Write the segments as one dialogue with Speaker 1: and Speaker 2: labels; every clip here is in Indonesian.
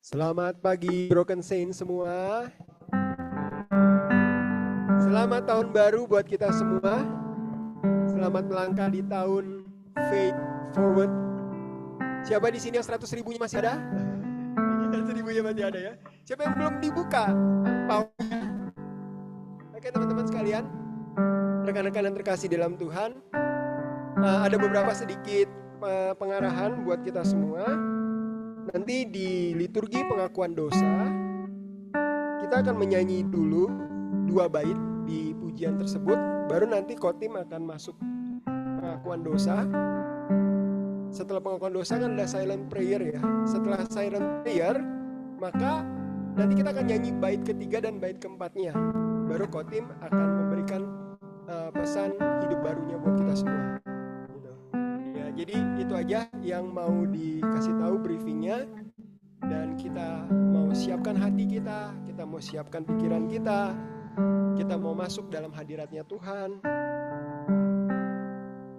Speaker 1: Selamat pagi Broken Saint semua. Selamat tahun baru buat kita semua. Selamat melangkah di tahun Faith Forward. Siapa di sini yang 100 ribunya masih ada? 100 ribunya masih ada ya. Siapa yang belum dibuka angpaunya? Oke teman-teman sekalian, rekan-rekan yang terkasih dalam Tuhan, ada beberapa sedikit pengarahan buat kita semua. Nanti di liturgi pengakuan dosa, kita akan menyanyi dulu 2 bait di pujian tersebut. Baru nanti Kotim akan masuk pengakuan dosa. Setelah pengakuan dosa kan ada silent prayer ya. Setelah silent prayer, maka nanti kita akan nyanyi bait ketiga dan bait keempatnya. Baru Kotim akan memberikan pesan hidup barunya buat kita semua. Jadi itu aja yang mau dikasih tahu briefingnya. Dan kita mau siapkan hati kita mau siapkan pikiran kita mau masuk dalam hadiratnya Tuhan.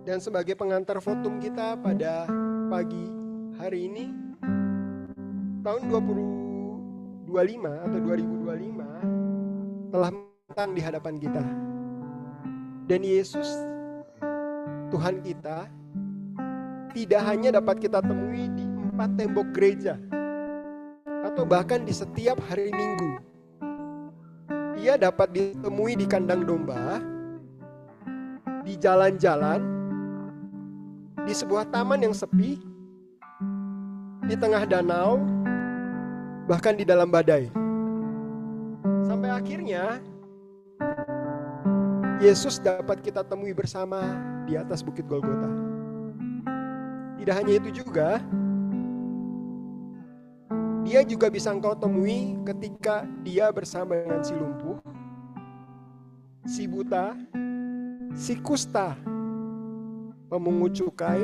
Speaker 1: Dan sebagai pengantar votum kita pada pagi hari ini, tahun 2025 atau 2025 telah datang di hadapan kita. Dan Yesus, Tuhan kita, tidak hanya dapat kita temui di 4 tembok gereja atau bahkan di setiap hari Minggu. Dia dapat ditemui di kandang domba, di jalan-jalan, di sebuah taman yang sepi, di tengah danau, bahkan di dalam badai. Sampai akhirnya Yesus dapat kita temui bersama di atas Bukit Golgota. Tidak hanya itu juga, dia juga bisa engkau temui ketika dia bersama dengan si lumpuh, si buta, si kusta, pemungut cukai,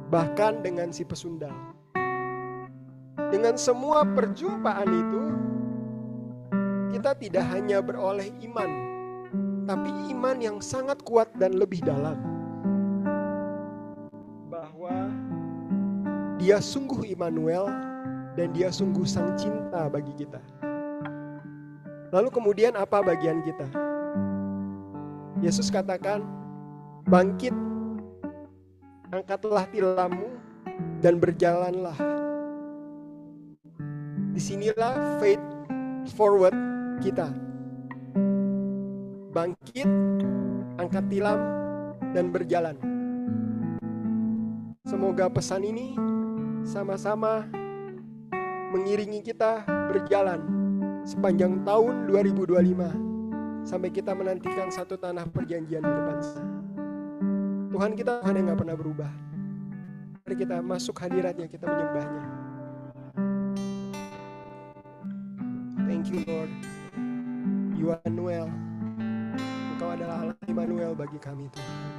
Speaker 1: bahkan dengan si pesundal. Dengan semua perjumpaan itu, kita tidak hanya beroleh iman, tapi iman yang sangat kuat dan lebih dalam. Dia sungguh Immanuel dan dia sungguh sang cinta bagi kita. Lalu kemudian apa bagian kita? Yesus katakan, bangkit, angkatlah tilammu dan berjalanlah. Disinilah faith forward kita. Bangkit, angkat tilam dan berjalan. Semoga pesan ini sama-sama mengiringi kita berjalan sepanjang tahun 2025 sampai kita menantikan satu tanah perjanjian di depan sana. Tuhan kita Tuhan yang gak pernah berubah. Mari kita masuk hadiratnya, kita menyembahnya. Thank you Lord. You are Immanuel. Engkau adalah Allah Immanuel bagi kami Tuhan.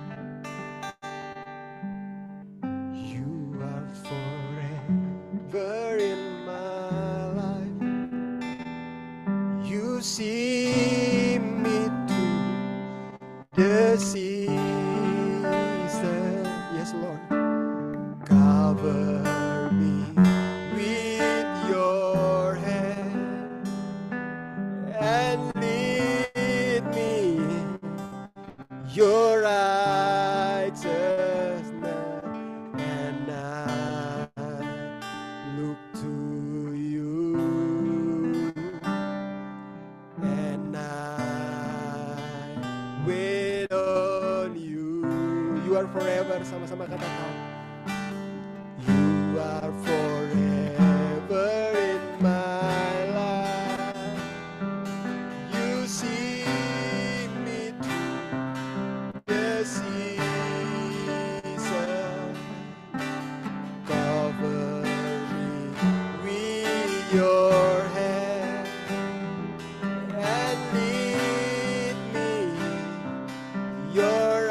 Speaker 1: In my life, you see me through the season. Yes, Lord. Cover me with your hand and lead me your righteousness. Forever, sama-sama katakan. You are forever in my life. You see me through the season. Cover me with your hand and lead me your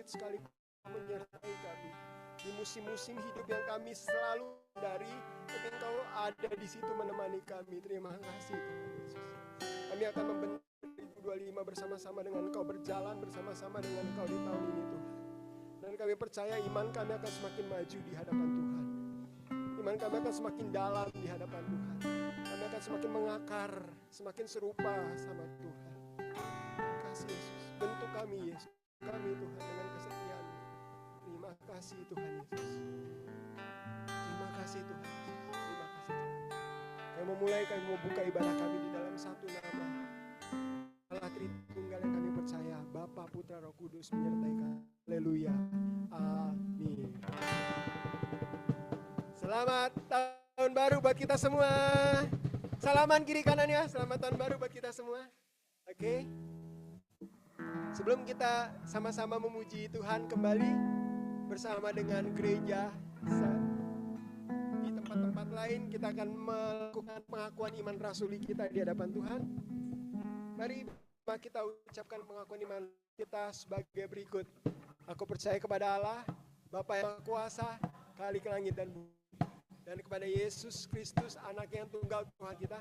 Speaker 1: sekali menyertai kami. Di musim-musim hidup yang kami selalu dari, tapi Engkau ada di situ menemani kami. Terima kasih Tuhan Yesus. Kami akan membentuk 2025 bersama-sama dengan Engkau, berjalan bersama-sama dengan Engkau di tahun ini Tuhan. Dan kami percaya iman kami akan semakin maju di hadapan Tuhan. Iman kami akan semakin dalam di hadapan Tuhan. Kami akan semakin mengakar, semakin serupa sama Tuhan. Terima kasih Yesus. Bentuk kami Yesus. Kami Tuhan dengan kesetiaan. Terima kasih Tuhan Yesus. Terima kasih Tuhan Yesus. Terima kasih Tuhan. Kami mau buka ibadah kami di dalam satu nama Allah Tritunggal yang kami percaya, Bapa, Putra, Roh Kudus menyertai kami. Haleluya. Amin. Selamat tahun baru buat kita semua. Salaman kiri kanannya, selamat tahun baru buat kita semua. Oke. Sebelum kita sama-sama memuji Tuhan kembali bersama dengan gereja di tempat-tempat lain, kita akan melakukan pengakuan iman rasuli kita di hadapan Tuhan. Mari kita ucapkan pengakuan iman kita sebagai berikut. Aku percaya kepada Allah, Bapa yang Maha Kuasa, Kali ke langit dan bumi, dan kepada Yesus Kristus, anak yang tunggal Tuhan kita,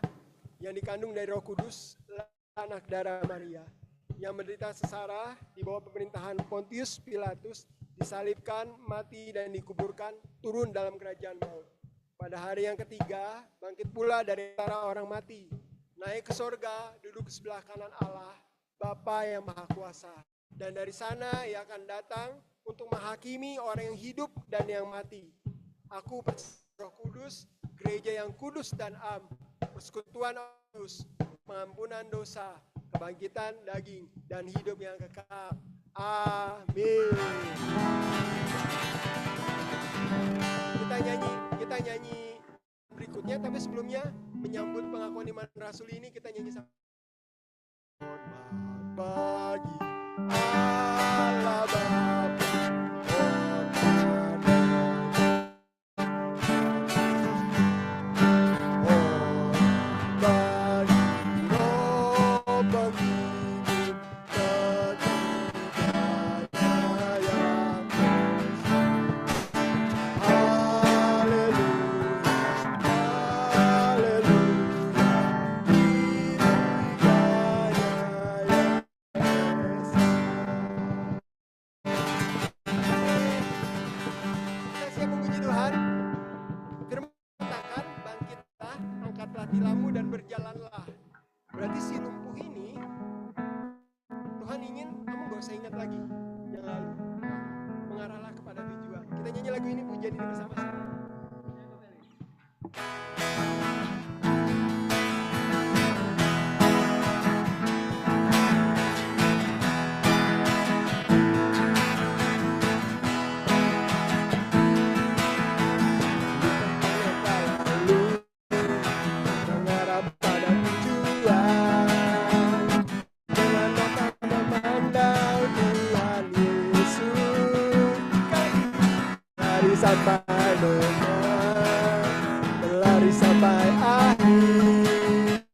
Speaker 1: yang dikandung dari Roh Kudus, anak darah Maria, yang menderita sengsara di bawah pemerintahan Pontius Pilatus, disalibkan, mati dan dikuburkan, turun dalam kerajaan maut. Pada hari yang ketiga, bangkit pula dari antara orang mati, naik ke sorga, duduk di sebelah kanan Allah, Bapa yang Maha Kuasa. Dan dari sana Ia akan datang untuk menghakimi orang yang hidup dan yang mati. Aku percaya Roh Kudus, gereja yang kudus dan am, persekutuan kudus, pengampunan dosa, kebangkitan daging, dan hidup yang kekal. Amin. Kita nyanyi berikutnya, tapi sebelumnya menyambut pengakuan iman rasul ini, kita nyanyi sama. Bagi Allah Bapa. Tilammu dan berjalanlah. Berarti si lumpuh ini Tuhan ingin kamu gak usah ingat lagi yang lalu, mengarahlah kepada tujuan. Kita nyanyi lagu ini pujian ini bersama-sama. Sampai benar, berlari sampai akhir,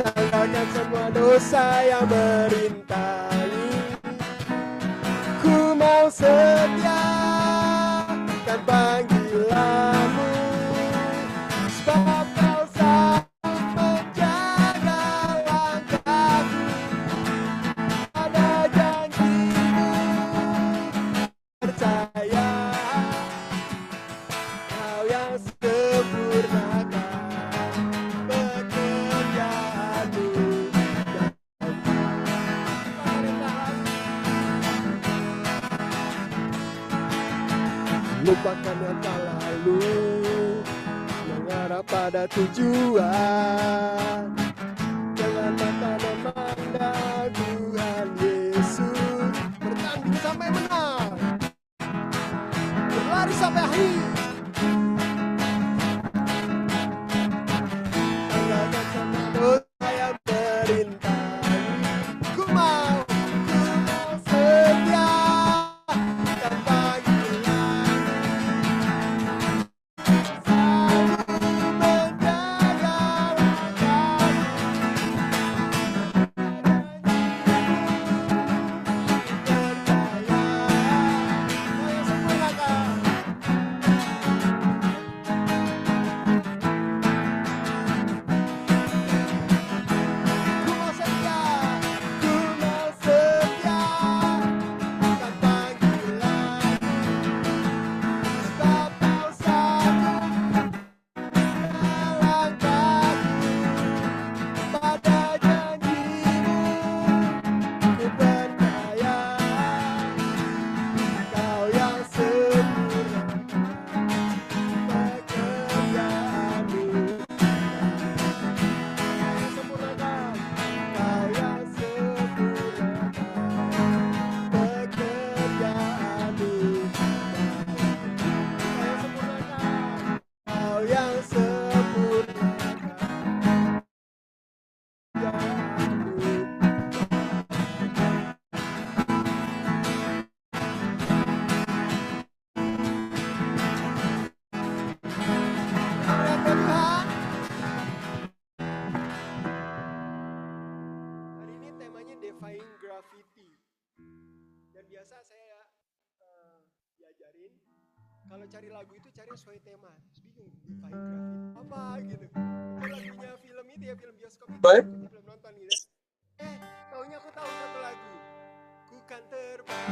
Speaker 1: tinggalkan semua dosa yang merintangi. Ku mau setia kan panggilanmu, sebab kau sanggup menjaga langkahku. Pada janjimu percaya, lupakan yang tak lalu, mengarah pada tujuan. Jangan mata memandang Tuhan Yesus, bertanding sampai menang, berlari sampai akhir. Tinggalkan semua dosa yang merintangi. Ku mau setia dan panggilan. biasa saya diajarin kalau cari lagu itu cari sesuai tema. Terus bingung Defy Grafit apa gitu. Itu lagunya film itu ya, film bioskop itu. Aku belum nonton gitu. Taunya aku tahu satu lagu. Ku kan terbang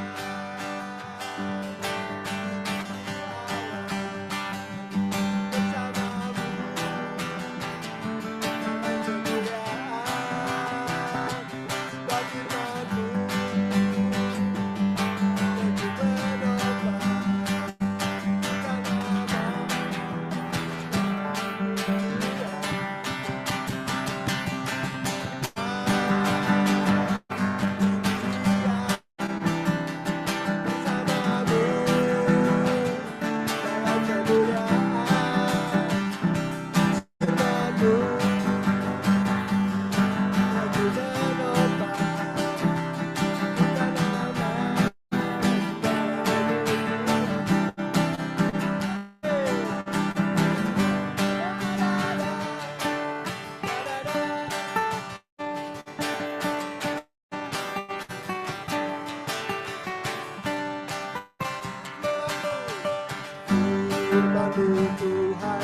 Speaker 1: Tuhan.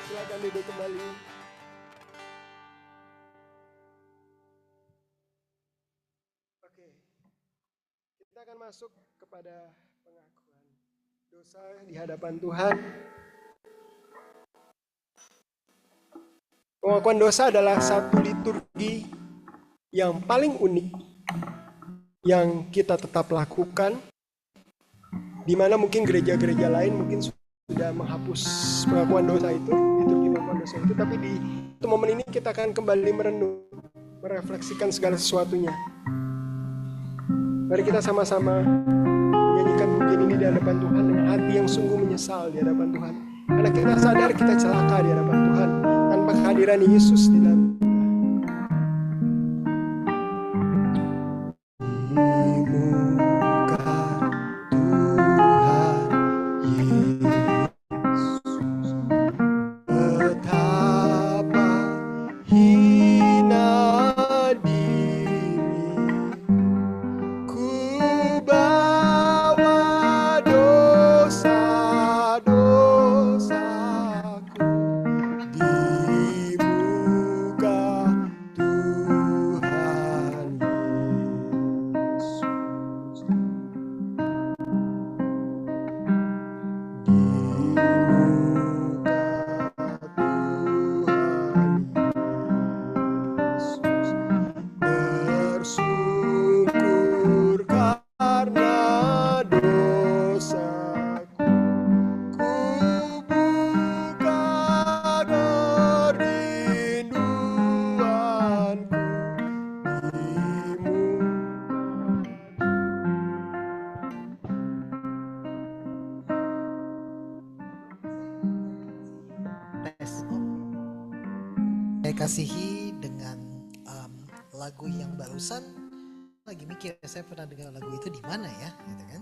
Speaker 1: Silakan duduk kembali. Oke, kita akan masuk kepada pengakuan dosa di hadapan Tuhan. Pengakuan dosa adalah satu liturgi yang paling unik yang kita tetap lakukan, di mana mungkin gereja-gereja lain mungkin sudah menghapus pengakuan dosa itu, liturgi pengakuan dosa itu, tapi di momen ini kita akan kembali merenung, merefleksikan segala sesuatunya. Mari kita sama-sama menyanyikan mungkin ini di hadapan Tuhan dengan hati yang sungguh menyesal di hadapan Tuhan, karena kita sadar kita celaka di hadapan Tuhan tanpa kehadiran Yesus di dalam betapa
Speaker 2: saya kasihi dengan lagu yang barusan, lagi mikir saya pernah dengar lagu itu di mana ya, gitu kan?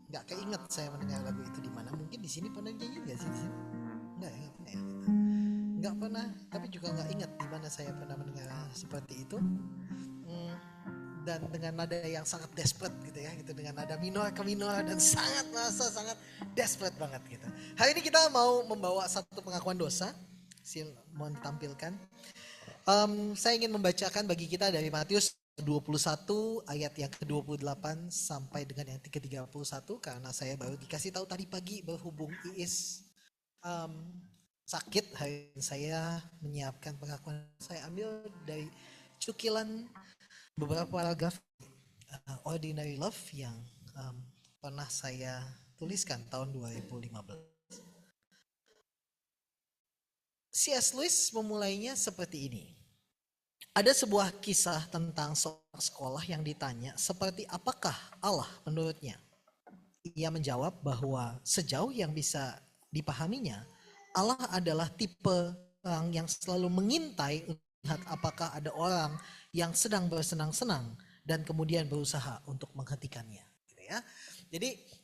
Speaker 2: Nggak keinget saya mendengar lagu itu di mana. Mungkin di sini pernah nyanyi nggak sih di sini? Nggak pernah ya. Gitu. Nggak pernah, tapi juga nggak ingat di mana saya pernah mendengar seperti itu. Dan dengan nada yang sangat desperate gitu ya, gitu, dengan nada minor ke minor dan sangat desperate banget gitu. Hari ini kita mau membawa satu pengakuan dosa. Mohon ditampilkan. Saya ingin membacakan bagi kita dari Matius 21 ayat yang ke-28 sampai dengan yang ke-31, karena saya baru dikasih tahu tadi pagi berhubung Iis sakit. Hari ini saya menyiapkan pengakuan. Saya ambil dari cukilan beberapa paragraf Ordinary Love yang pernah saya tuliskan tahun 2015. C.S. Lewis memulainya seperti ini. Ada sebuah kisah tentang seorang sekolah yang ditanya seperti apakah Allah menurutnya. Ia menjawab bahwa sejauh yang bisa dipahaminya, Allah adalah tipe orang yang selalu mengintai untuk melihat apakah ada orang yang sedang bersenang-senang dan kemudian berusaha untuk menghentikannya. Gitu ya. Jadi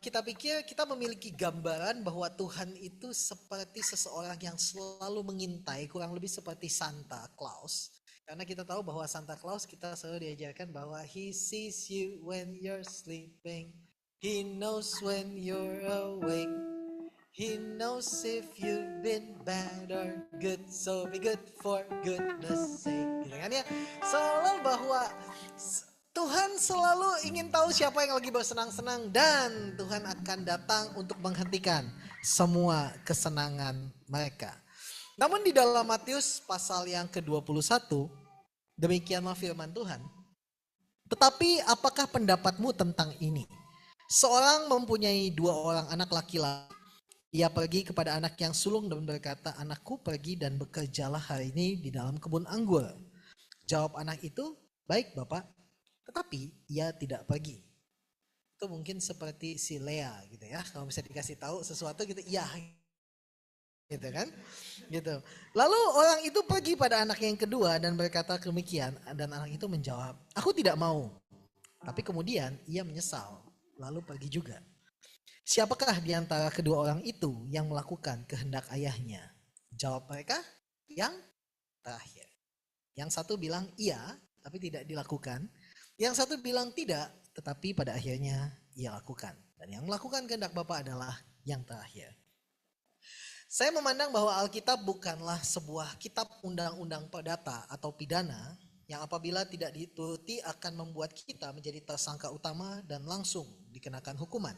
Speaker 2: kita pikir kita memiliki gambaran bahwa Tuhan itu seperti seseorang yang selalu mengintai, kurang lebih seperti Santa Claus. Karena kita tahu bahwa Santa Claus kita selalu diajarkan bahwa he sees you when you're sleeping, he knows when you're awake, he knows if you've been bad or good, so be good for goodness sake. Gitu kan ya? Selalu bahwa Tuhan selalu ingin tahu siapa yang lagi bersenang-senang dan Tuhan akan datang untuk menghentikan semua kesenangan mereka. Namun di dalam Matius pasal yang ke-21, demikianlah firman Tuhan. Tetapi apakah pendapatmu tentang ini? Seorang mempunyai 2 orang anak laki-laki. Ia pergi kepada anak yang sulung dan berkata, anakku pergi dan bekerjalah hari ini di dalam kebun anggur. Jawab anak itu, baik Bapak. Tetapi ia tidak pergi. Itu mungkin seperti si Lea gitu ya. Kalau bisa dikasih tahu sesuatu gitu, iya. Gitu kan? Gitu. Lalu orang itu pergi pada anak yang kedua dan berkata demikian. Dan anak itu menjawab, aku tidak mau. Tapi kemudian ia menyesal. Lalu pergi juga. Siapakah di antara kedua orang itu yang melakukan kehendak ayahnya? Jawab mereka, yang terakhir. Yang satu bilang iya, tapi tidak dilakukan. Yang satu bilang tidak, tetapi pada akhirnya ia lakukan. Dan yang melakukan kehendak Bapa adalah yang terakhir. Saya memandang bahwa Alkitab bukanlah sebuah kitab undang-undang perdata atau pidana yang apabila tidak dituruti akan membuat kita menjadi tersangka utama dan langsung dikenakan hukuman.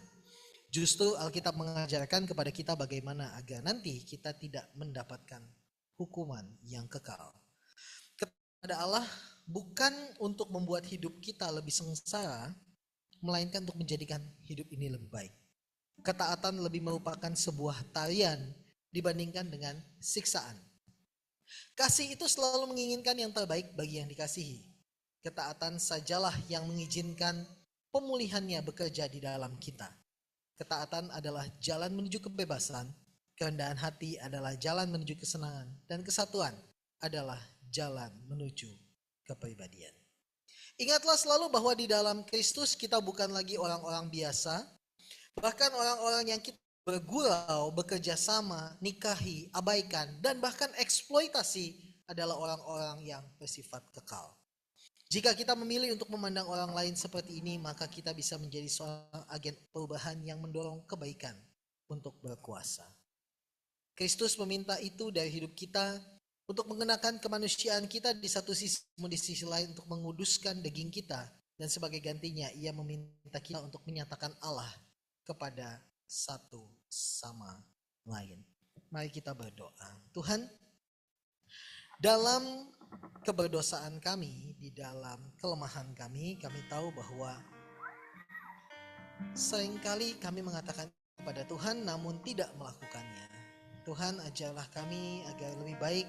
Speaker 2: Justru Alkitab mengajarkan kepada kita bagaimana agar nanti kita tidak mendapatkan hukuman yang kekal. Kepada Allah bukan untuk membuat hidup kita lebih sengsara, melainkan untuk menjadikan hidup ini lebih baik. Ketaatan lebih merupakan sebuah tarian dibandingkan dengan siksaan. Kasih itu selalu menginginkan yang terbaik bagi yang dikasihi. Ketaatan sajalah yang mengizinkan pemulihannya bekerja di dalam kita. Ketaatan adalah jalan menuju kebebasan, kerendahan hati adalah jalan menuju kesenangan, dan kesatuan adalah jalan menuju kepribadian. Ingatlah selalu bahwa di dalam Kristus kita bukan lagi orang-orang biasa, bahkan orang-orang yang kita bergurau, bekerja sama, nikahi, abaikan, dan bahkan eksploitasi adalah orang-orang yang bersifat kekal. Jika kita memilih untuk memandang orang lain seperti ini, maka kita bisa menjadi seorang agen perubahan yang mendorong kebaikan untuk berkuasa. Kristus meminta itu dari hidup kita untuk mengenakan kemanusiaan kita di satu sisi, di sisi lain untuk menguduskan daging kita, dan sebagai gantinya ia meminta kita untuk menyatakan Allah kepada satu sama lain. Mari kita berdoa. Tuhan, dalam keberdosaan kami, di dalam kelemahan kami tahu bahwa seringkali kami mengatakan kepada Tuhan namun tidak melakukannya. Tuhan, ajarlah kami agar lebih baik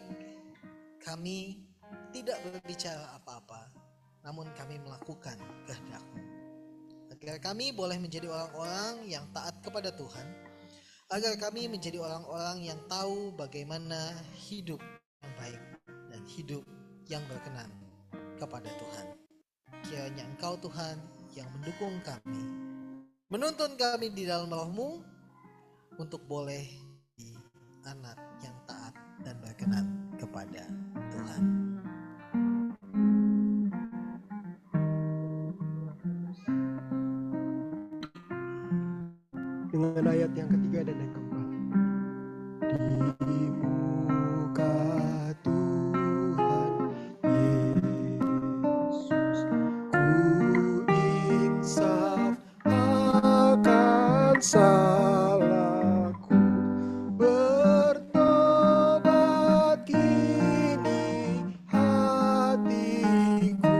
Speaker 2: kami tidak berbicara apa-apa, namun kami melakukan kehendak-Mu. Agar kami boleh menjadi orang-orang yang taat kepada Tuhan, agar kami menjadi orang-orang yang tahu bagaimana hidup yang baik dan hidup yang berkenan kepada Tuhan. Kiranya Engkau Tuhan yang mendukung kami, menuntun kami di dalam Roh-Mu untuk boleh di anak yang taat dan berkenan kepada Tuhan.
Speaker 1: Dengan ayat yang ketiga dan yang keempat. Di muka Tuhan Yesus ku insaf akan salahku, bertobat kini hatiku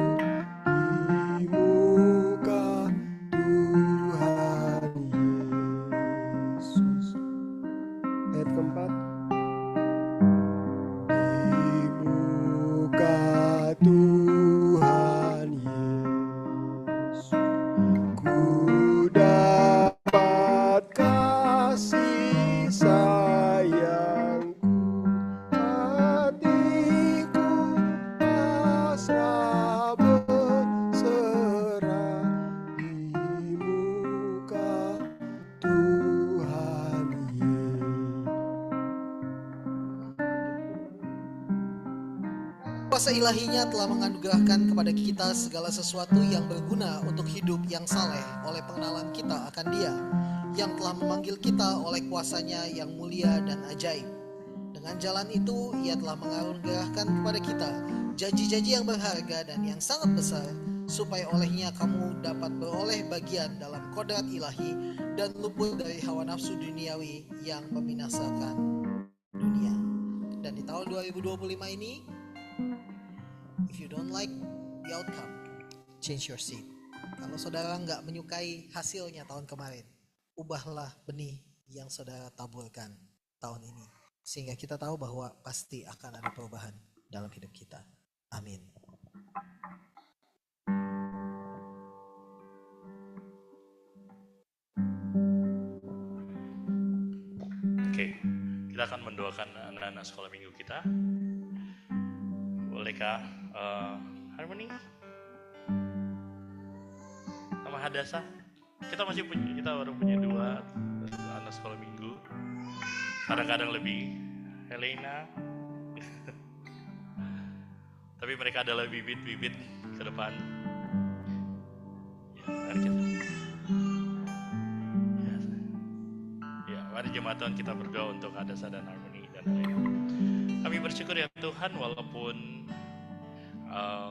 Speaker 1: di muka Tuhan Yesus. Ayat keempat. Di muka Tuhan Yesus ku dapat kasih sayangku, hatiku pasrah berserah di muka Tuhan Yesus.
Speaker 2: Kuasa ilahinya telah menganugerahkan kepada kita segala sesuatu yang berguna untuk hidup yang saleh oleh pengenalan kita akan Dia, yang telah memanggil kita oleh kuasanya yang mulia dan ajaib. Dengan jalan itu, Ia telah menganugerahkan kepada kita janji-janji yang berharga dan yang sangat besar, supaya olehnya kamu dapat beroleh bagian dalam kodrat ilahi dan luput dari hawa nafsu duniawi yang membinasakan dunia. Dan di tahun 2025 ini, if you don't like the outcome, change your seed. Kalau saudara nggak menyukai hasilnya tahun kemarin, ubahlah benih yang saudara taburkan tahun ini, sehingga kita tahu bahwa pasti akan ada perubahan dalam hidup kita. Amin.
Speaker 3: Oke, kita akan mendoakan anak-anak sekolah minggu kita. Bolehkah Harmony sama Hadasa? Kita baru punya 2 anak sekolah minggu. Kadang-kadang lebih Helena. Tapi mereka adalah bibit-bibit ke depan. Ya, mari kita. Ya, mari jemaat Tuhan kita berdoa untuk Hadasa dan Harmony dan Helena. Kami bersyukur ya Tuhan, walaupun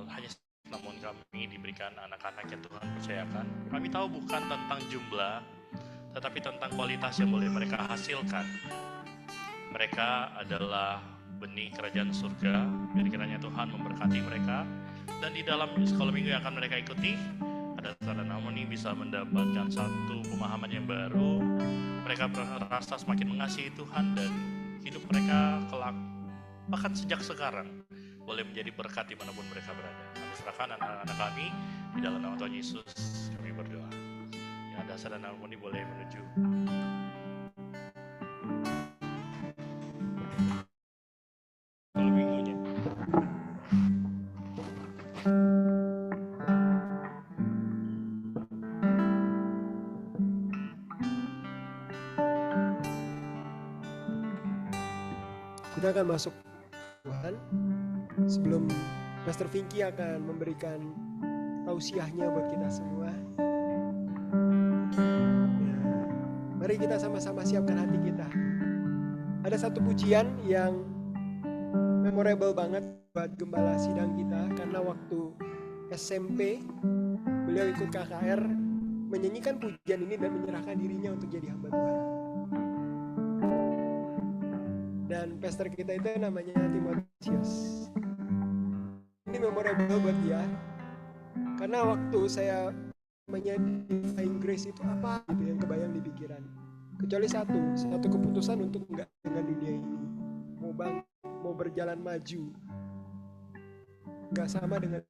Speaker 3: hanya namun kami diberikan anak-anak yang Tuhan percayakan. Kami tahu bukan tentang jumlah, tetapi tentang kualitas yang boleh mereka hasilkan. Mereka adalah benih kerajaan surga. Biar kiranya Tuhan memberkati mereka. Dan di dalam sekolah minggu yang akan mereka ikuti, ada dan Harmony bisa mendapatkan satu pemahaman yang baru. Mereka merasa semakin mengasihi Tuhan dan hidup mereka kelak, bahkan sejak sekarang, boleh menjadi berkat dimanapun mereka berada. Kami serahkan anak-anak kami di dalam nama Tuhan Yesus. Kami berdoa. Ya, Dasa dan Harmony boleh menuju. Kalau minggunya.
Speaker 1: Kita akan masuk Tuhan. Sebelum Pastor Vinky akan memberikan tausiahnya buat kita semua. Ya, mari kita sama-sama siapkan hati kita. Ada satu pujian yang memorable banget buat gembala sidang kita, karena waktu SMP beliau ikut KKR menyanyikan pujian ini dan menyerahkan dirinya untuk jadi hamba Tuhan. Dan pastor kita itu namanya Timotius. Ini memorable buat dia, karena waktu saya namanya Divine Grace itu apa gitu yang kebayang di pikiran, kecuali satu keputusan untuk enggak dengan dunia ini, mau berjalan maju, nggak sama dengan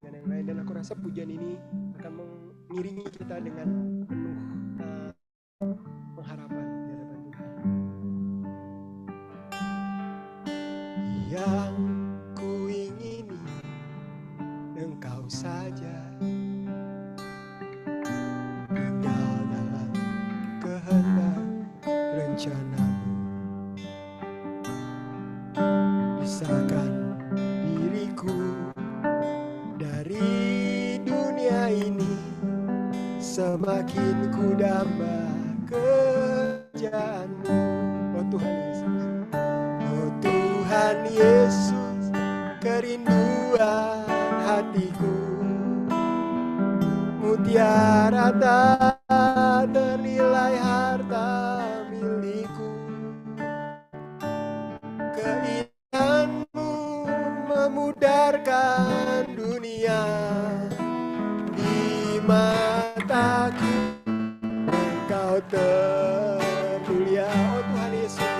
Speaker 1: yang lain. Dan aku rasa pujian ini akan mengiringi kita dengan penuh pengharapan di hadapan rencanamu. Pisahkan diriku dari dunia ini, semakin ku damba kerjaanmu. Oh Tuhan Yesus, oh Tuhan Yesus, kerinduan hatiku, mutiara tak ternilai harta milikku. Keindahanmu memudarkan dunia, di mataku Engkau termulia. Oh Tuhan Yesus,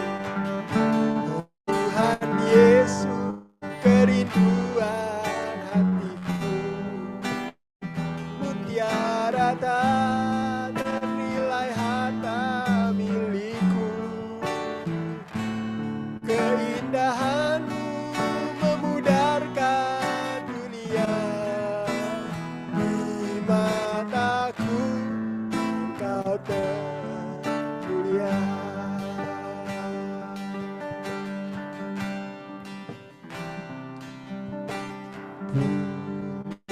Speaker 1: oh Tuhan Yesus, kerinduan hatiku, mutiara tak ternilai harta milikku. Keindahanmu memudarkan dunia, di mataku Engkau termulia.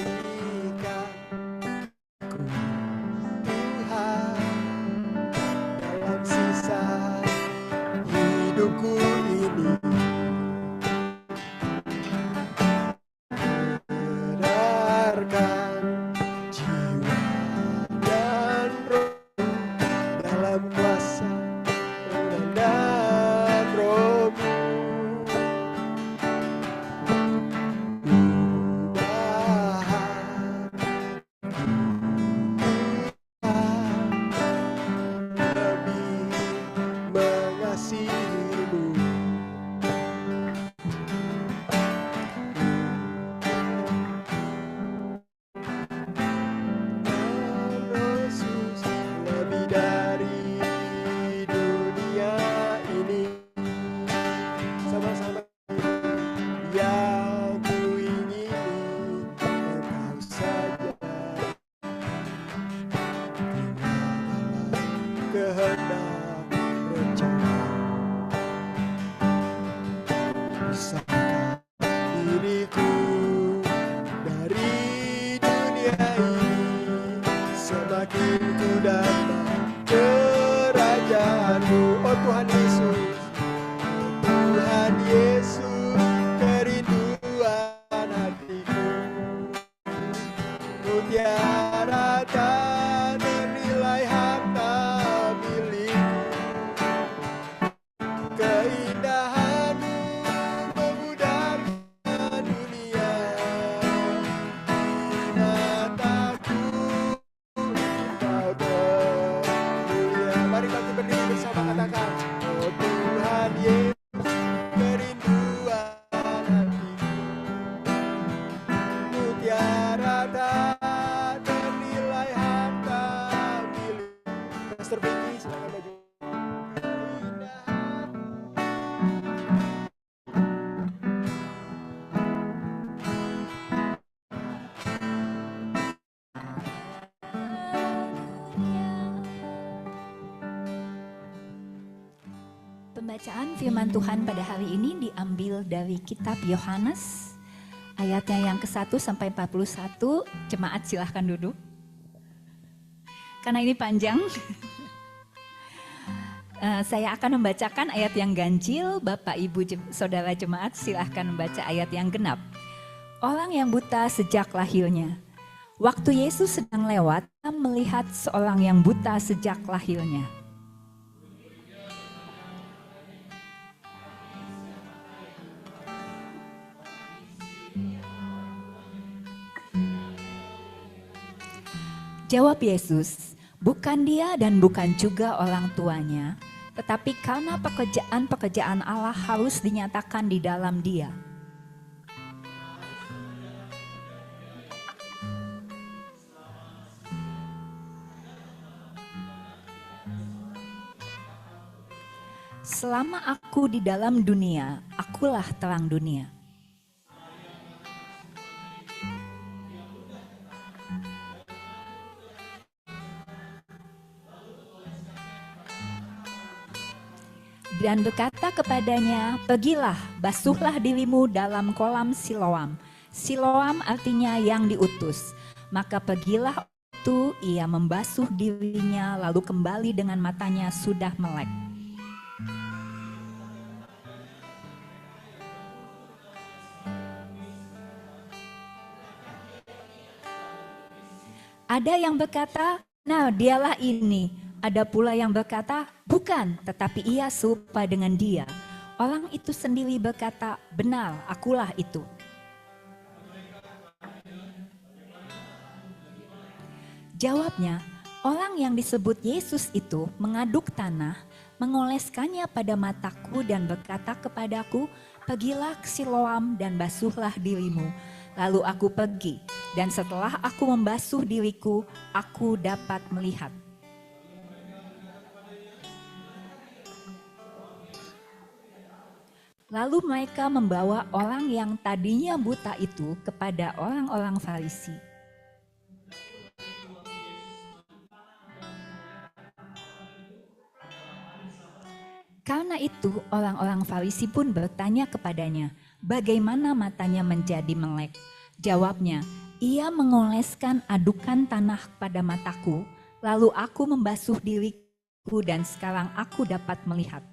Speaker 1: Pulihkan ku Tuhan dalam sisa hidupku ini, benarkan jiwa dan roh dalam kuasa Tuhan dan Roh-Mu. Lebih mengasihimu, Yesus, lebih dari dunia ini. Sama-sama yang ku ingini Engkau saja, kehendak rencana. Pisahkan diriku dari dunia ini, semakin ku dapat kerajaanmu. Oh Tuhan Yesus, oh Tuhan Yesus, kerinduan hatiku, mutiara tak ternilai harta milikku. Keindahanmu memudarkan dunia, di mataku Engkau termulia. Mari kita berdiri bersama, katakan, oh Tuhan Yesus, kerinduan hatiku, mutiara tak ternilai harta milikku. Pastor Vicky, silakan maju.
Speaker 4: Pembacaan firman Tuhan pada hari ini diambil dari kitab Yohanes, ayatnya yang ke-1 sampai 41. Jemaat silahkan duduk. Karena ini panjang, saya akan membacakan ayat yang ganjil. Bapak, Ibu, Saudara jemaat silahkan membaca ayat yang genap. Orang yang buta sejak lahirnya. Waktu Yesus sedang lewat, melihat seorang yang buta sejak lahirnya. Jawab Yesus, bukan dia dan bukan juga orang tuanya, tetapi karena pekerjaan-pekerjaan Allah harus dinyatakan di dalam dia. Selama aku di dalam dunia, akulah terang dunia. dan berkata kepadanya, "Pergilah, basuhlah dirimu dalam kolam Siloam." Siloam artinya yang diutus. Maka pergilah itu, ia membasuh dirinya lalu kembali dengan matanya sudah melek. Ada yang berkata, "Nah, dialah ini." Ada pula yang berkata, "Bukan, tetapi ia serupa dengan dia." Orang itu sendiri berkata, "Benar, akulah itu." Jawabnya, orang yang disebut Yesus itu mengaduk tanah, mengoleskannya pada mataku dan berkata kepadaku, "Pergilah ke Siloam dan basuhlah dirimu." Lalu aku pergi, dan setelah aku membasuh diriku, aku dapat melihat. Lalu mereka membawa orang yang tadinya buta itu kepada orang-orang Farisi. Karena itu orang-orang Farisi pun bertanya kepadanya, bagaimana matanya menjadi melek? Jawabnya, ia mengoleskan adukan tanah pada mataku, lalu aku membasuh diriku dan sekarang aku dapat melihat.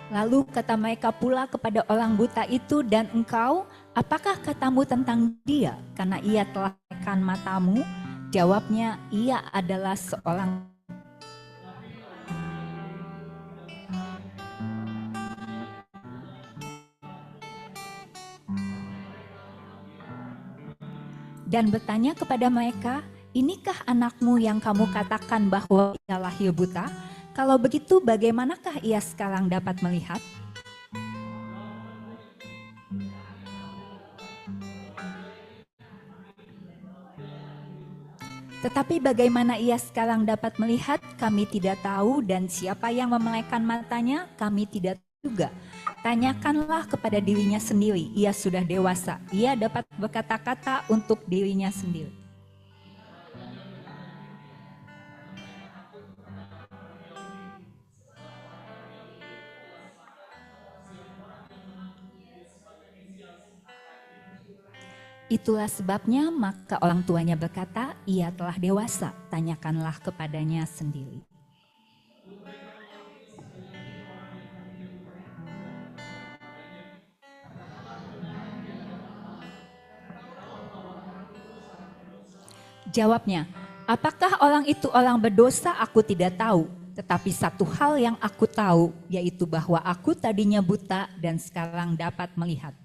Speaker 4: Lalu kata mereka pula kepada orang buta itu, "Dan engkau, apakah katamu tentang dia? Karena ia telah melekkan matamu." Jawabnya, ia adalah seorang dan bertanya kepada mereka, "Inikah anakmu yang kamu katakan bahwa ia lahir buta? Kalau begitu bagaimanakah ia sekarang dapat melihat?" Tetapi bagaimana ia sekarang dapat melihat, kami tidak tahu, dan siapa yang memelekkan matanya, kami tidak tahu juga. Tanyakanlah kepada dirinya sendiri, ia sudah dewasa, ia dapat berkata-kata untuk dirinya sendiri. Itulah sebabnya maka orang tuanya berkata, ia telah dewasa, tanyakanlah kepadanya sendiri. Jawabnya, apakah orang itu orang berdosa? Aku tidak tahu. Tetapi satu hal yang aku tahu, yaitu bahwa aku tadinya buta dan sekarang dapat melihat.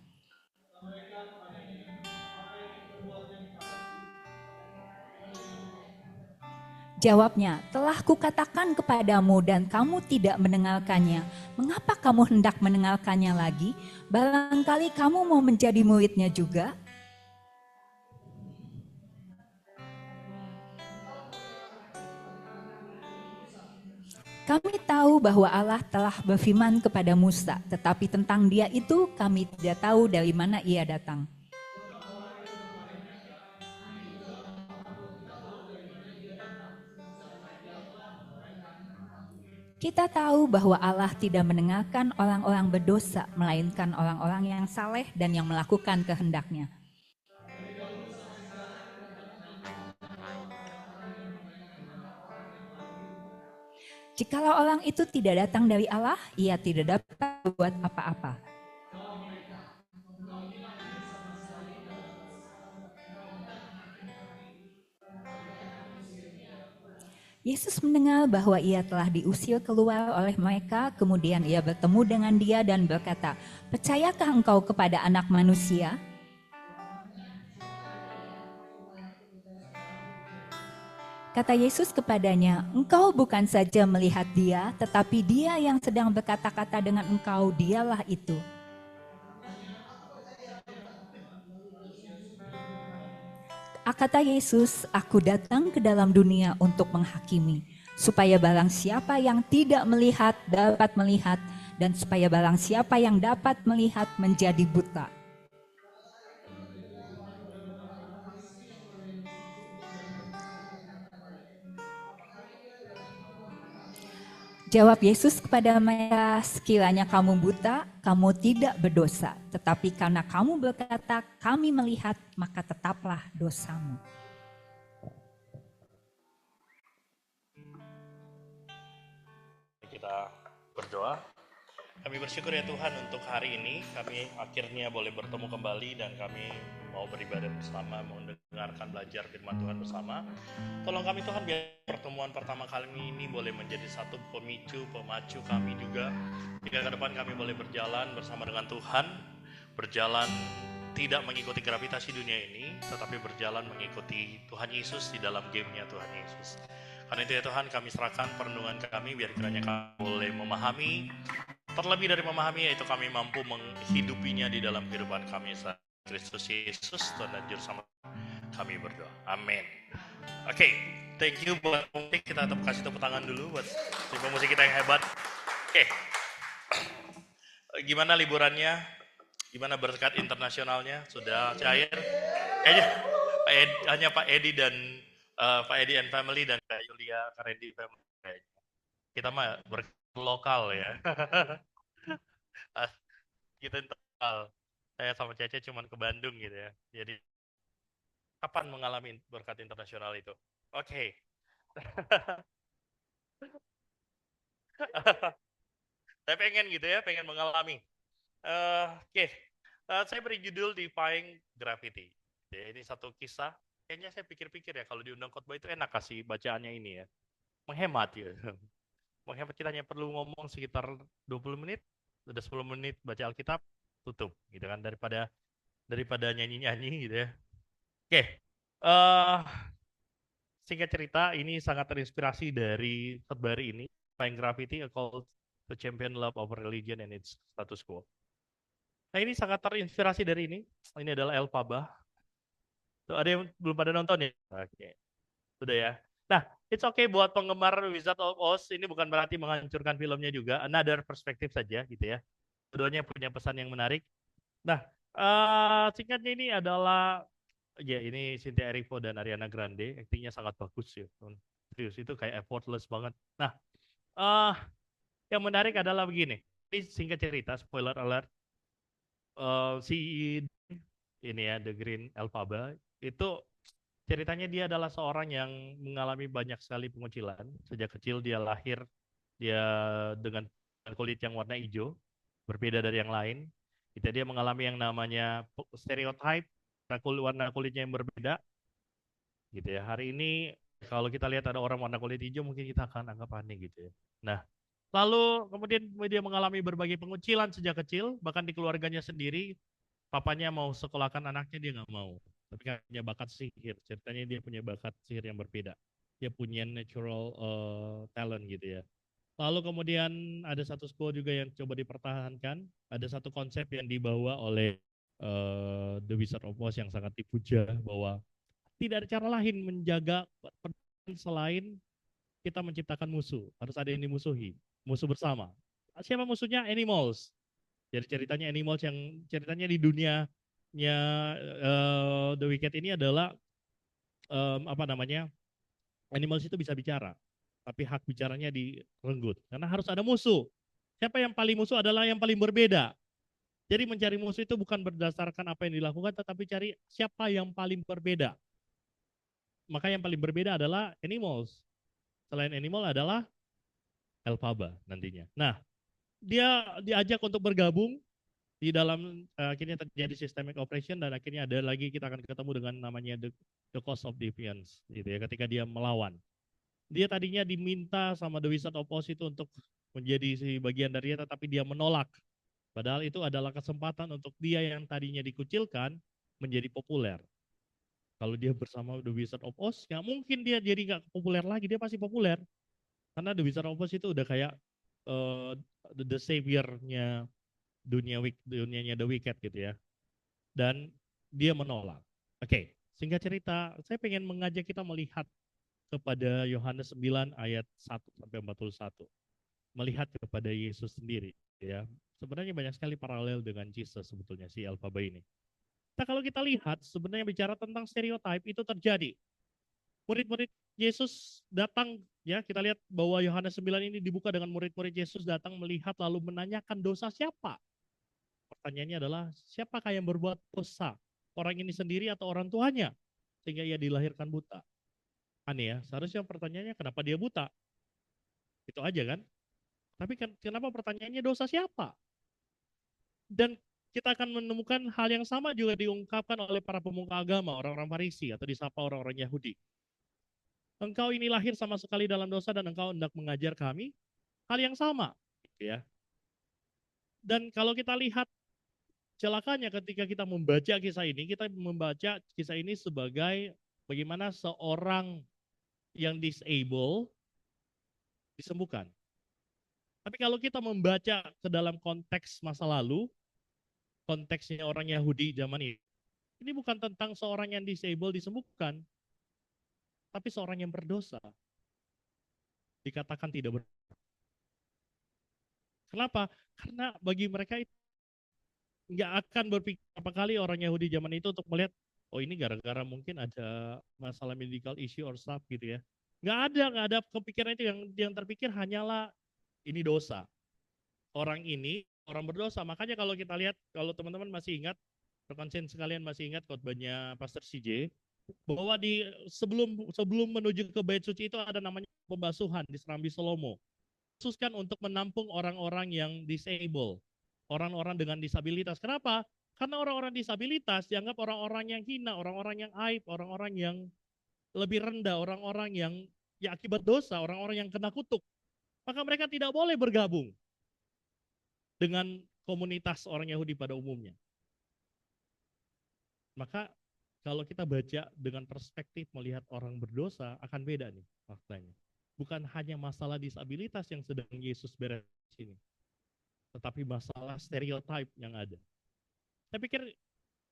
Speaker 4: Jawabnya, telah kukatakan kepadamu dan kamu tidak mendengarkannya. Mengapa kamu hendak mendengarkannya lagi? Barangkali kamu mau menjadi muridnya juga? Kami tahu bahwa Allah telah berfirman kepada Musa, tetapi tentang dia itu kami tidak tahu dari mana ia datang. Kita tahu bahwa Allah tidak mendengarkan orang-orang berdosa, melainkan orang-orang yang saleh dan yang melakukan kehendak-Nya. Jikalau orang itu tidak datang dari Allah, ia tidak dapat berbuat apa-apa. Yesus mendengar bahwa ia telah diusir keluar oleh mereka, kemudian ia bertemu dengan dia dan berkata, "Percayakah engkau kepada Anak Manusia?" Kata Yesus kepadanya, "Engkau bukan saja melihat dia, tetapi dia yang sedang berkata-kata dengan engkau, dialah itu." Kata Yesus, "Aku datang ke dalam dunia untuk menghakimi, supaya barang siapa yang tidak melihat dapat melihat, dan supaya barang siapa yang dapat melihat menjadi buta. Jawab Yesus kepada mereka, sekiranya kamu buta, kamu tidak berdosa. Tetapi karena kamu berkata, kami melihat, maka tetaplah dosamu.
Speaker 3: Kita berdoa. Kami bersyukur ya Tuhan untuk hari ini kami akhirnya boleh bertemu kembali dan kami mau beribadah bersama, mau mendengarkan belajar firman Tuhan bersama. Tolong kami Tuhan biar pertemuan pertama kali ini boleh menjadi satu pemicu, pemacu kami juga. Hingga ke depan kami boleh berjalan bersama dengan Tuhan, berjalan tidak mengikuti gravitasi dunia ini, tetapi berjalan mengikuti Tuhan Yesus di dalam gamenya Tuhan Yesus. Karena itu ya Tuhan kami serahkan perenungan kami biar kiranya kami boleh memahami. Terlebih dari memahami, yaitu kami mampu menghidupinya di dalam kehidupan kami saat Kristus Yesus Tuhan dan Juru Selamat kami berdoa. Amin. Oke, thank you buat musik. Kita tetap kasih tepuk tangan dulu buat tim musik kita yang hebat. Oke, gimana liburannya? Gimana berkat internasionalnya? Sudah cair? Hanya Pak Edi dan Pak Edi and family dan Kak Yulia Karendi family. Kita mah berkat lokal ya. Kita internal. Saya sama Cece cuman ke Bandung gitu ya. Jadi kapan mengalami berkat internasional itu? Oke. Saya pengen gitu ya, pengen mengalami. Oke. Saya beri judul Defying Gravity. Ya, ini satu kisah. Kayaknya saya pikir-pikir ya, kalau diundang khotbah itu enak kasih bacaannya ini ya. Menghemat ya. Menghemat, kita hanya perlu ngomong sekitar 20 menit, udah 10 menit baca Alkitab, tutup gitu kan, daripada nyanyi-nyanyi gitu ya. Oke. Singkat cerita, ini sangat terinspirasi dari khotbah hari ini, Defying Gravity, A Call to Champion Love of Religion and Its Status Quo. Nah, ini sangat terinspirasi dari ini. Ini adalah Elphaba. Tuh, ada yang belum pada nonton ya? Oke. Sudah ya. Nah, it's okay buat penggemar Wizard of Oz, ini bukan berarti menghancurkan filmnya juga, another perspektif saja gitu ya. Keduanya punya pesan yang menarik. Nah, singkatnya ini adalah, ya ini Cynthia Erivo dan Ariana Grande, aktingnya sangat bagus ya. Serius, itu kayak effortless banget. Nah, yang menarik adalah begini, ini singkat cerita, spoiler alert, si ini ya, The Green Elphaba, itu ceritanya dia adalah seorang yang mengalami banyak sekali pengucilan. Sejak kecil dia lahir, dia dengan kulit yang warna hijau, berbeda dari yang lain. Dia mengalami yang namanya stereotype, warna kulitnya yang berbeda. Gitu ya. Hari ini kalau kita lihat ada orang warna kulit hijau, mungkin kita akan anggap aneh gitu ya. Nah, lalu kemudian dia mengalami berbagai pengucilan sejak kecil, bahkan di keluarganya sendiri, papanya mau sekolahkan anaknya, dia nggak mau. Tapi kan punya bakat sihir. Ceritanya dia punya bakat sihir yang berbeda. Dia punya natural talent gitu ya. Lalu kemudian ada satu sekolah juga yang coba dipertahankan. Ada satu konsep yang dibawa oleh The Wizard of Oz yang sangat dipuja, bahwa tidak ada cara lain menjaga selain kita menciptakan musuh. Harus ada yang dimusuhi. Musuh bersama. Siapa musuhnya? Animals. Jadi ceritanya Animals yang ceritanya di dunianya The Wicked ini adalah apa namanya, Animals itu bisa bicara, tapi hak bicaranya direnggut karena harus ada musuh. Siapa yang paling musuh adalah yang paling berbeda. Jadi mencari musuh itu bukan berdasarkan apa yang dilakukan, tetapi cari siapa yang paling berbeda. Maka yang paling berbeda adalah Animals. Selain Animal adalah Elphaba nantinya. Nah, dia diajak untuk bergabung di dalam, akhirnya terjadi systemic operation, dan akhirnya ada lagi kita akan ketemu dengan namanya the cost of defiance gitu ya, ketika dia melawan. Dia tadinya diminta sama The Wizard of Oz itu untuk menjadi si bagian dari dia, tetapi dia menolak. Padahal itu adalah kesempatan untuk dia yang tadinya dikucilkan menjadi populer. Kalau dia bersama The Wizard of Oz, nggak mungkin dia jadi nggak populer lagi, dia pasti populer. Karena The Wizard of Oz itu udah kayak the savior-nya dunianya The Wicked gitu ya. Dan dia menolak. Oke, singkat cerita, saya pengen mengajak kita melihat
Speaker 5: kepada Yohanes 9 ayat 1 sampai 41. Melihat kepada Yesus sendiri, ya. Sebenarnya banyak sekali paralel dengan Jesus sebetulnya si Elphaba ini. Nah, kalau kita lihat sebenarnya bicara tentang stereotype itu terjadi. Murid-murid Yesus datang, ya, kita lihat bahwa Yohanes 9 ini dibuka dengan murid-murid Yesus datang melihat lalu menanyakan dosa siapa. Pertanyaannya adalah siapakah yang berbuat dosa? Orang ini sendiri atau orang tuanya sehingga ia dilahirkan buta? Aneh ya, seharusnya pertanyaannya kenapa dia buta? Itu aja kan? Tapi kenapa pertanyaannya dosa siapa? Dan kita akan menemukan hal yang sama juga diungkapkan oleh para pemuka agama, orang-orang Farisi atau disapa orang-orang Yahudi. Engkau ini lahir sama sekali dalam dosa dan engkau hendak mengajar kami hal yang sama, gitu ya. Dan kalau kita lihat celakanya ketika kita membaca kisah ini, kita membaca kisah ini sebagai bagaimana seorang yang disable disembuhkan. Tapi kalau kita membaca ke dalam konteks masa lalu, konteksnya orang Yahudi zaman ini bukan tentang seorang yang disable disembuhkan, tapi seorang yang berdosa dikatakan tidak berdosa. Kenapa? Karena bagi mereka itu nggak akan berpikir apa kali orang Yahudi zaman itu untuk melihat, oh ini gara-gara mungkin ada masalah medical issue or stuff gitu ya. Nggak ada kepikiran itu, yang terpikir hanyalah ini dosa. Orang ini orang berdosa. Makanya kalau kita lihat, kalau teman-teman masih ingat, rekan sekalian masih ingat khotbahnya Pastor CJ, bahwa di sebelum menuju ke bait suci itu ada namanya pembasuhan di Serambi Salomo. Khususkan untuk menampung orang-orang yang disable, orang-orang dengan disabilitas. Kenapa? Karena orang-orang disabilitas dianggap orang-orang yang hina, orang-orang yang aib, orang-orang yang lebih rendah, orang-orang yang ya akibat dosa, orang-orang yang kena kutuk. Maka mereka tidak boleh bergabung dengan komunitas orang Yahudi pada umumnya. Maka kalau kita baca dengan perspektif melihat orang berdosa akan beda nih faktanya. Bukan hanya masalah disabilitas yang sedang Yesus beres sini, tetapi masalah stereotype yang ada. Saya pikir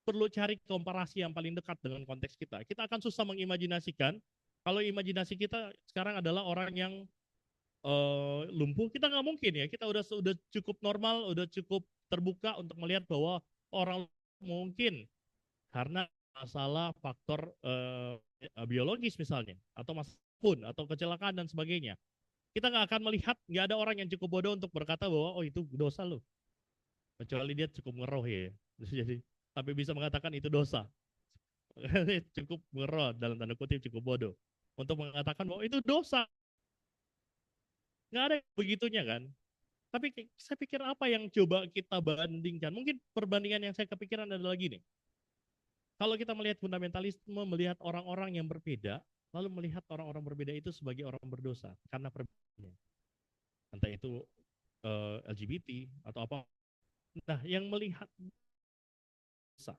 Speaker 5: perlu cari komparasi yang paling dekat dengan konteks kita. Kita akan susah mengimajinasikan kalau imajinasi kita sekarang adalah orang yang lumpuh. Kita nggak mungkin ya. Kita udah cukup normal, udah cukup terbuka untuk melihat bahwa orang mungkin karena masalah faktor biologis misalnya, atau pun atau kecelakaan dan sebagainya. Kita nggak akan melihat, nggak ada orang yang cukup bodoh untuk berkata bahwa oh itu dosa loh. Kecuali dia cukup ngeroh ya. Jadi sampai bisa mengatakan itu dosa. Cukup ngeroh dalam tanda kutip, cukup bodoh untuk mengatakan bahwa itu dosa. Nggak ada begitunya kan. Tapi saya pikir apa yang coba kita bandingkan. Mungkin perbandingan yang saya kepikiran adalah gini. Kalau kita melihat fundamentalisme, melihat orang-orang yang berbeda, lalu melihat orang-orang berbeda itu sebagai orang berdosa karena perbedaannya. Entah itu LGBT atau apa. Nah, yang melihat dosa,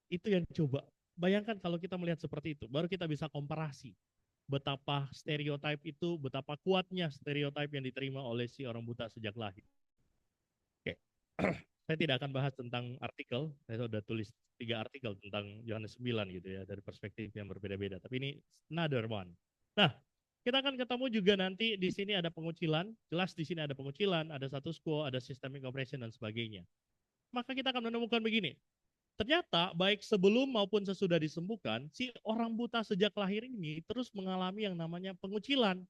Speaker 5: itu yang coba. Bayangkan kalau kita melihat seperti itu, baru kita bisa komparasi betapa stereotip itu, betapa kuatnya stereotip yang diterima oleh si orang buta sejak lahir. Oke. Saya tidak akan bahas tentang artikel, saya sudah tulis 3 artikel tentang Yohanes 9 gitu ya, dari perspektif yang berbeda-beda, tapi ini another one. Nah, kita akan ketemu juga nanti di sini ada pengucilan, jelas di sini ada pengucilan, ada status quo, ada systemic oppression dan sebagainya. Maka kita akan menemukan begini, ternyata baik sebelum maupun sesudah disembuhkan, si orang buta sejak lahir ini terus mengalami yang namanya pengucilan.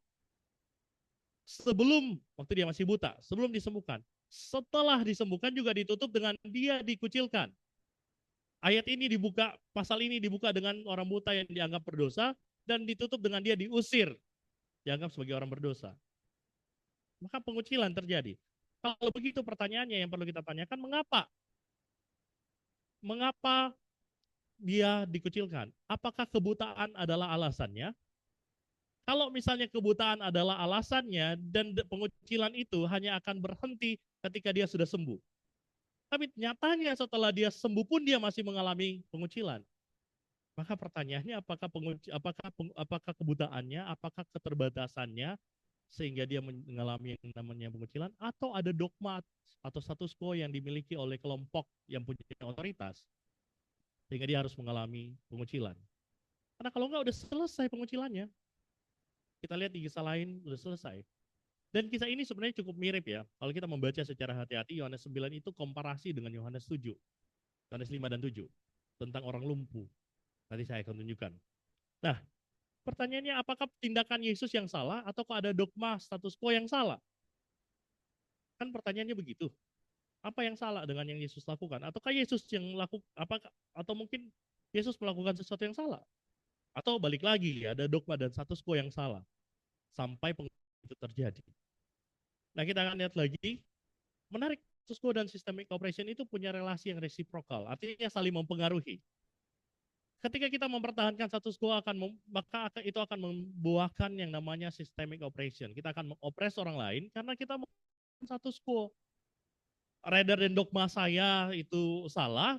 Speaker 5: Sebelum, waktu dia masih buta, sebelum disembuhkan. Setelah disembuhkan juga ditutup dengan dia dikucilkan. Ayat ini dibuka, pasal ini dibuka dengan orang buta yang dianggap berdosa, dan ditutup dengan dia diusir, dianggap sebagai orang berdosa. Maka pengucilan terjadi. Kalau begitu pertanyaannya yang perlu kita tanyakan, mengapa? Mengapa dia dikucilkan? Apakah kebutaan adalah alasannya? Kalau misalnya kebutaan adalah alasannya dan pengucilan itu hanya akan berhenti ketika dia sudah sembuh. Tapi nyatanya setelah dia sembuh pun dia masih mengalami pengucilan. Maka pertanyaannya apakah kebutaannya, apakah keterbatasannya sehingga dia mengalami yang namanya pengucilan, atau ada dogma atau status quo yang dimiliki oleh kelompok yang punya otoritas sehingga dia harus mengalami pengucilan. Karena kalau enggak udah selesai pengucilannya, kita lihat di kisah lain udah selesai. Dan kisah ini sebenarnya cukup mirip ya. Kalau kita membaca secara hati-hati, Yohanes 9 itu komparasi dengan Yohanes 7. Yohanes 5 dan 7. Tentang orang lumpuh. Nanti saya akan tunjukkan. Nah, pertanyaannya apakah tindakan Yesus yang salah atau ada dogma status quo yang salah? Kan pertanyaannya begitu. Apa yang salah dengan yang Yesus lakukan? Ataukah Yesus yang atau mungkin Yesus melakukan sesuatu yang salah? Atau balik lagi, ada dogma dan status quo yang salah sampai itu terjadi. Nah, kita akan lihat lagi, menarik, status quo dan systemic oppression itu punya relasi yang reciprocal, artinya saling mempengaruhi. Ketika kita mempertahankan status quo maka itu akan membuahkan yang namanya systemic oppression. Kita akan mengopres orang lain karena kita mempertahankan status quo. Rather than dogma saya itu salah,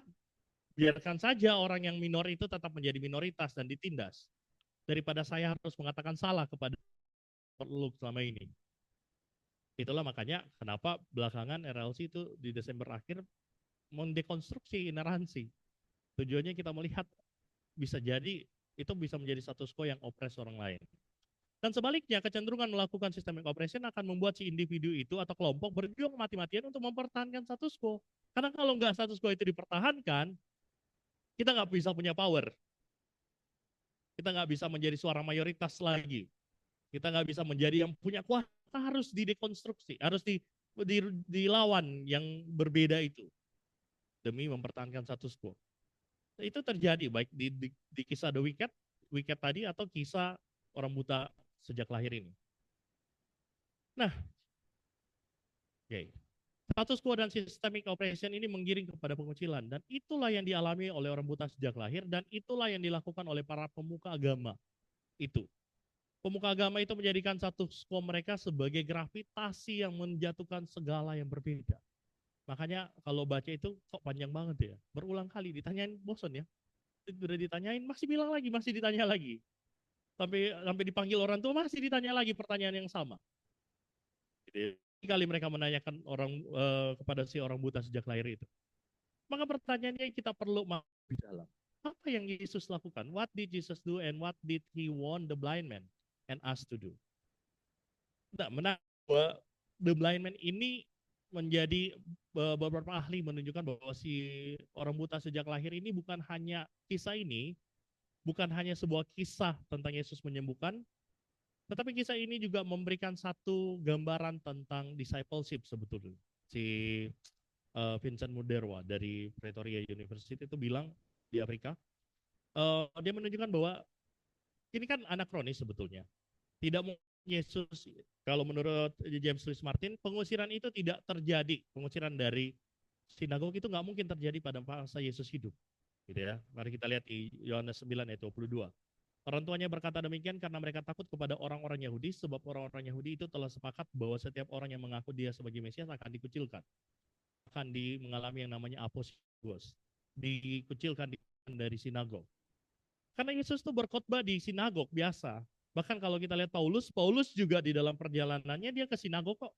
Speaker 5: biarkan saja orang yang minor itu tetap menjadi minoritas dan ditindas. Daripada saya harus mengatakan salah kepada lu selama ini. Itulah makanya kenapa belakangan RLC itu di Desember akhir mendekonstruksi ineransi. Tujuannya kita melihat bisa jadi itu bisa menjadi status quo yang opres orang lain. Dan sebaliknya, kecenderungan melakukan systemic oppression akan membuat si individu itu atau kelompok berjuang mati-matian untuk mempertahankan status quo. Karena kalau nggak status quo itu dipertahankan, kita nggak bisa punya power. Kita nggak bisa menjadi suara mayoritas lagi. Kita nggak bisa menjadi yang punya kuasa, harus didekonstruksi, harus dilawan yang berbeda itu demi mempertahankan status quo. Itu terjadi baik di kisah The Wicked tadi atau kisah orang buta sejak lahir ini. Nah, status quo dan systemic oppression ini menggiring kepada pengucilan dan itulah yang dialami oleh orang buta sejak lahir dan itulah yang dilakukan oleh para pemuka agama itu. Pemuka agama itu menjadikan status quo mereka sebagai gravitasi yang menjatuhkan segala yang berbeda. Makanya kalau baca itu kok panjang banget ya. Berulang kali ditanyain, bosan ya. Sudah ditanyain, masih bilang lagi, masih ditanya lagi. Sampai dipanggil orang tua masih ditanya lagi pertanyaan yang sama. Jadi, kali mereka menanyakan kepada si orang buta sejak lahir itu. Maka pertanyaannya kita perlu di dalam. Apa yang Yesus lakukan? What did Jesus do and what did he want the blind man and us to do? Tidak menarik bahwa the blind man ini menjadi beberapa ahli menunjukkan bahwa si orang buta sejak lahir ini bukan hanya kisah ini, bukan hanya sebuah kisah tentang Yesus menyembuhkan, tetapi kisah ini juga memberikan satu gambaran tentang discipleship sebetulnya. Si Vincent Muderwa dari Pretoria University itu bilang di Afrika, dia menunjukkan bahwa ini kan anakronis sebetulnya. Tidak mungkin Yesus, kalau menurut James Louis Martin, pengusiran itu tidak terjadi. Pengusiran dari sinagog itu nggak mungkin terjadi pada masa Yesus hidup. Gitu ya. Mari kita lihat di Yohanes 9 ayat 22. Orang tuanya berkata demikian karena mereka takut kepada orang-orang Yahudi, sebab orang-orang Yahudi itu telah sepakat bahwa setiap orang yang mengaku dia sebagai Mesias akan dikucilkan. Akan mengalami yang namanya apostasis. Dikucilkan dari sinagog. Karena Yesus itu berkhotbah di sinagog biasa. Bahkan kalau kita lihat Paulus juga di dalam perjalanannya dia ke sinagog kok.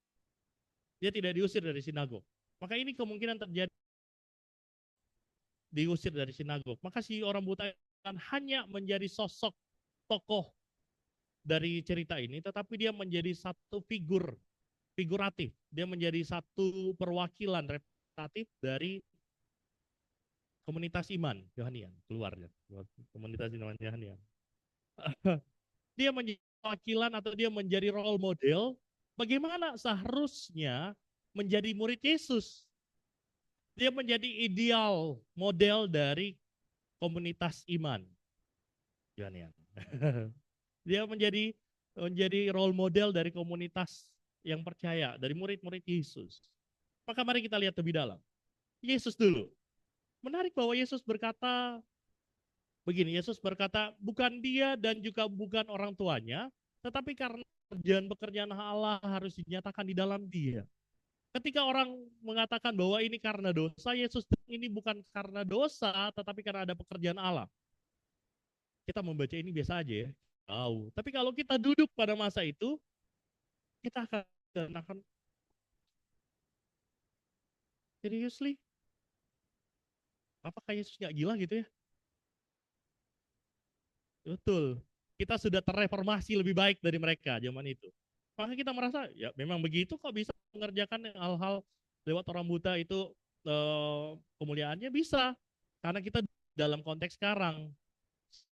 Speaker 5: Dia tidak diusir dari sinagog. Maka ini kemungkinan terjadi diusir dari sinagog. Maka si orang buta hanya menjadi sosok tokoh dari cerita ini, tetapi dia menjadi satu figuratif. Dia menjadi satu perwakilan representatif dari komunitas iman Yohanian, keluarnya komunitas iman Yohanian. Dia menjadi wakilan atau dia menjadi role model bagaimana seharusnya menjadi murid Yesus. Dia menjadi ideal model dari komunitas iman Yohanian. Dia menjadi role model dari komunitas yang percaya, dari murid-murid Yesus. Maka mari kita lihat lebih dalam. Yesus dulu. Menarik bahwa Yesus berkata begini, Yesus berkata, bukan dia dan juga bukan orang tuanya, tetapi karena pekerjaan Allah harus dinyatakan di dalam dia. Ketika orang mengatakan bahwa ini karena dosa, Yesus ini bukan karena dosa, tetapi karena ada pekerjaan Allah. Kita membaca ini biasa aja ya, tahu. Tapi kalau kita duduk pada masa itu, kita akan seriously? Apakah Yesus nggak gila gitu ya? Betul. kita sudah terreformasi lebih baik dari mereka zaman itu. Maka kita merasa ya memang begitu kok bisa mengerjakan hal-hal lewat orang buta itu kemuliaannya bisa. Karena kita dalam konteks sekarang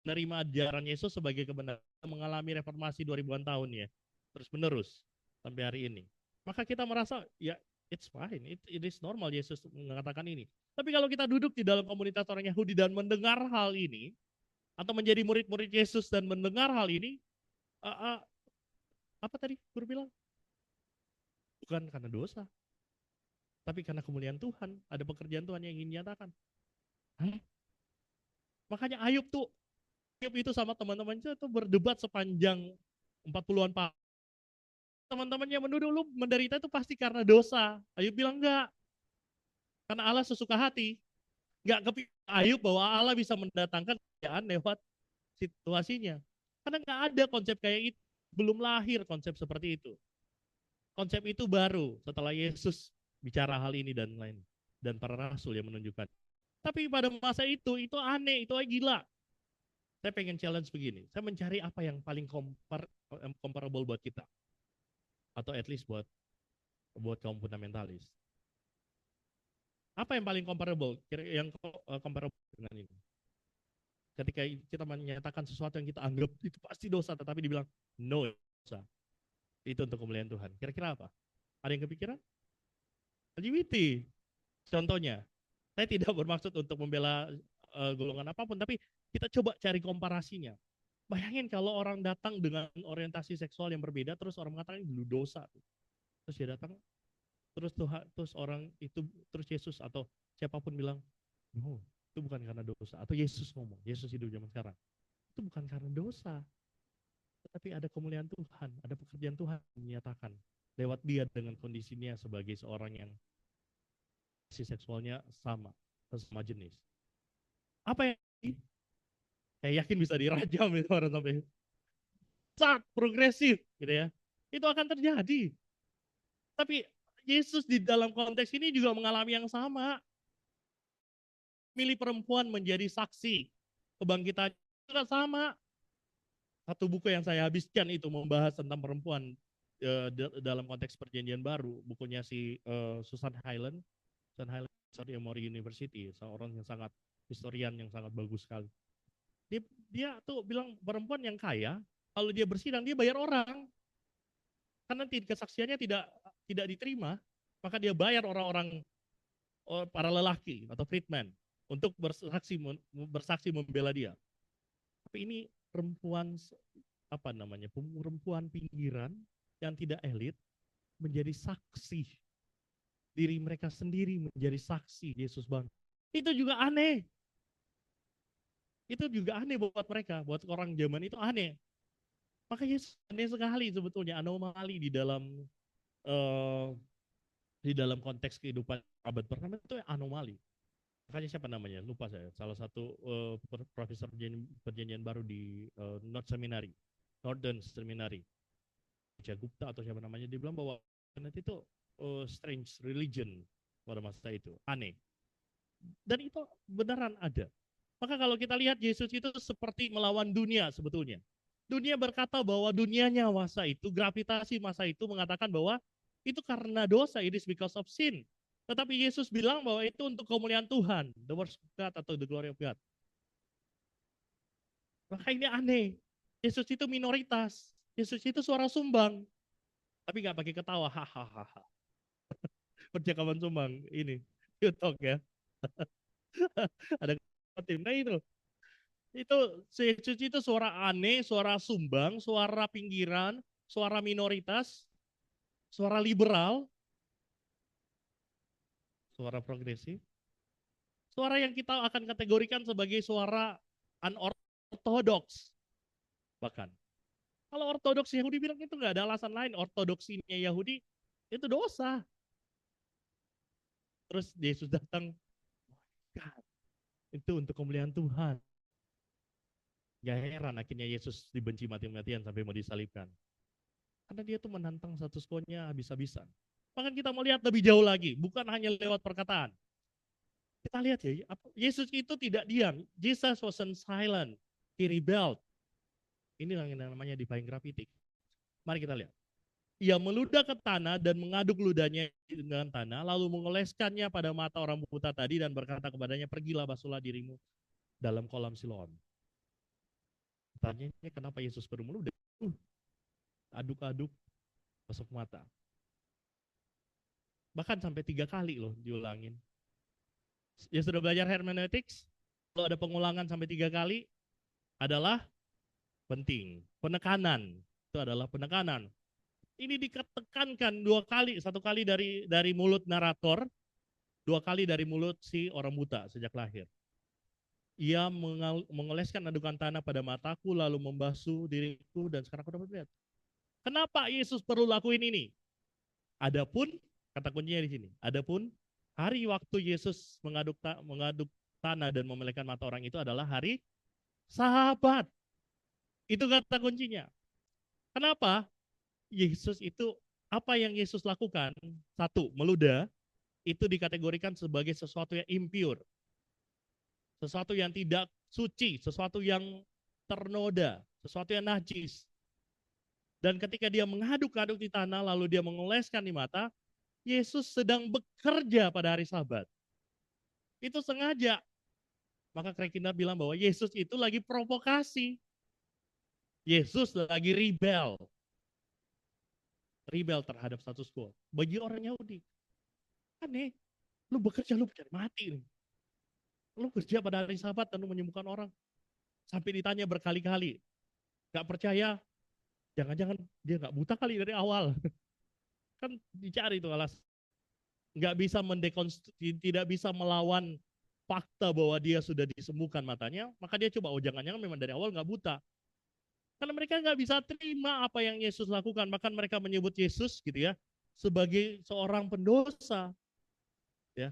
Speaker 5: menerima ajaran Yesus sebagai kebenaran, mengalami reformasi 2000-an tahun ya, terus menerus sampai hari ini. Maka kita merasa ya it's fine, it is normal Yesus mengatakan ini. Tapi kalau kita duduk di dalam komunitas orang Yahudi dan mendengar hal ini, atau menjadi murid-murid Yesus dan mendengar hal ini, apa tadi guru bilang? Bukan karena dosa, tapi karena kemuliaan Tuhan, ada pekerjaan Tuhan yang ingin dinyatakan. Makanya Ayub itu sama teman-temannya itu berdebat sepanjang 40-an tahun. Teman-temannya menuduh lu menderita itu pasti karena dosa. Ayub bilang enggak. Karena Allah sesuka hati. Enggak kepikir Ayub bahwa Allah bisa mendatangkan kemuliaan lewat situasinya. Karena enggak ada konsep kayak itu. Belum lahir konsep seperti itu. Konsep itu baru setelah Yesus bicara hal ini dan lain. Dan para rasul yang menunjukkan. Tapi pada masa itu aneh, itu gila. Saya pengen challenge begini. Saya mencari apa yang paling comparable buat kita. Atau at least buat kaum fundamentalis. Apa yang paling comparable? Yang comparable dengan ini? Ketika kita menyatakan sesuatu yang kita anggap itu pasti dosa, tetapi dibilang no dosa. Itu untuk kemuliaan Tuhan. Kira-kira apa? Ada yang kepikiran? LGBT. Contohnya, saya tidak bermaksud untuk membela golongan apapun, tapi kita coba cari komparasinya. Bayangin kalau orang datang dengan orientasi seksual yang berbeda, terus orang mengatakan itu dosa. Terus dia datang, terus orang itu, terus Yesus atau siapapun bilang, no, itu bukan karena dosa. Atau Yesus ngomong, Yesus hidup zaman sekarang, itu bukan karena dosa. Tetapi ada kemuliaan Tuhan, ada pekerjaan Tuhan yang menyatakan lewat dia dengan kondisinya sebagai seorang yang seksualnya sama jenis. Apa yang saya yakin bisa dirajam itu orang sampai sangat progresif gitu ya. Itu akan terjadi. Tapi Yesus di dalam konteks ini juga mengalami yang sama. Milih perempuan menjadi saksi kebangkitan juga sama. Satu buku yang saya habiskan itu membahas tentang perempuan dalam konteks perjanjian baru. Bukunya si Susan Highland dari Emory University, seorang yang sangat historian yang sangat bagus sekali. Dia tuh bilang perempuan yang kaya, kalau dia bersidang dia bayar orang. Karena kesaksiannya tidak diterima, maka dia bayar orang-orang para lelaki atau freedman untuk bersaksi membela dia. Tapi ini perempuan perempuan pinggiran yang tidak elit menjadi saksi. Diri mereka sendiri menjadi saksi Yesus bangkit. Itu juga aneh. Itu juga aneh buat mereka, buat orang zaman itu aneh. Maka Yesus aneh sekali sebetulnya, anomali di dalam konteks kehidupan abad pertama itu anomali. Makanya siapa namanya? Lupa saya. Salah satu profesor perjanjian baru di Northern Seminary. Gupta atau siapa namanya, dia bilang bahwa itu strange religion pada masa itu, aneh. Dan itu beneran ada. Maka kalau kita lihat Yesus itu seperti melawan dunia sebetulnya. Dunia berkata bahwa dunianya masa itu, gravitasi masa itu mengatakan bahwa itu karena dosa, it is because of sin. Tetapi Yesus bilang bahwa itu untuk kemuliaan Tuhan, the works of God atau the glory of God. Maka ini aneh. Yesus itu minoritas. Yesus itu suara sumbang. Tapi nggak pakai ketawa, hahaha. Percakapan sumbang ini, YouTube ya. Ada tim, nah itu Yesus itu suara aneh, suara sumbang, suara pinggiran, suara minoritas, suara liberal, suara progresif, suara yang kita akan kategorikan sebagai suara unorthodox. Bahkan kalau ortodoks Yahudi bilang itu nggak ada alasan lain, ortodoksinya Yahudi itu dosa. Terus Yesus datang, God, itu untuk kemuliaan Tuhan. Gak heran akhirnya Yesus dibenci mati-matian sampai mau disalibkan. Karena dia tuh menantang status quo-nya habis-habisan. Bahkan kita mau lihat lebih jauh lagi, bukan hanya lewat perkataan. Kita lihat ya, Yesus itu tidak diam. Jesus wasn't silent, he rebelled. Ini yang namanya divine gravity. Mari kita lihat. Ia meludah ke tanah dan mengaduk ludahnya dengan tanah, lalu mengoleskannya pada mata orang buta tadi dan berkata kepadanya, pergilah basuhlah dirimu dalam kolam Siloam. Tanyanya kenapa Yesus baru meludah? Aduk-aduk, basuh mata. Bahkan sampai 3 kali loh diulangin. Ya sudah belajar hermeneutics, kalau ada pengulangan sampai 3 kali adalah penting. Penekanan, itu adalah penekanan. Ini ditekankan 2 kali, 1 kali dari mulut narator, 2 kali dari mulut si orang buta sejak lahir. Ia mengoleskan adukan tanah pada mataku, lalu membasuh diriku, dan sekarang aku dapat lihat. Kenapa Yesus perlu lakuin ini? Adapun, kata kuncinya di sini, adapun hari waktu Yesus mengaduk tanah dan memelihkan mata orang itu adalah hari Sabat. Itu kata kuncinya. Kenapa? Yesus itu, apa yang Yesus lakukan? 1, meludah, itu dikategorikan sebagai sesuatu yang impure. Sesuatu yang tidak suci, sesuatu yang ternoda, sesuatu yang najis. Dan ketika dia mengaduk-aduk di tanah, lalu dia mengoleskan di mata, Yesus sedang bekerja pada hari Sabat. Itu sengaja. Maka Krekindar bilang bahwa Yesus itu lagi provokasi. Yesus lagi rebel terhadap status quo. Bagi orang Yahudi, aneh, lu bekerja, lu mencari mati nih. Lu kerja pada hari Sabat dan lu menyembuhkan orang. Sampai ditanya berkali-kali, gak percaya, jangan-jangan dia gak buta kali dari awal. Kan dicari itu alas. Gak bisa tidak bisa melawan fakta bahwa dia sudah disembuhkan matanya, maka dia coba, oh jangan-jangan memang dari awal gak buta. Karena mereka nggak bisa terima apa yang Yesus lakukan. Bahkan mereka menyebut Yesus gitu ya sebagai seorang pendosa. Ya.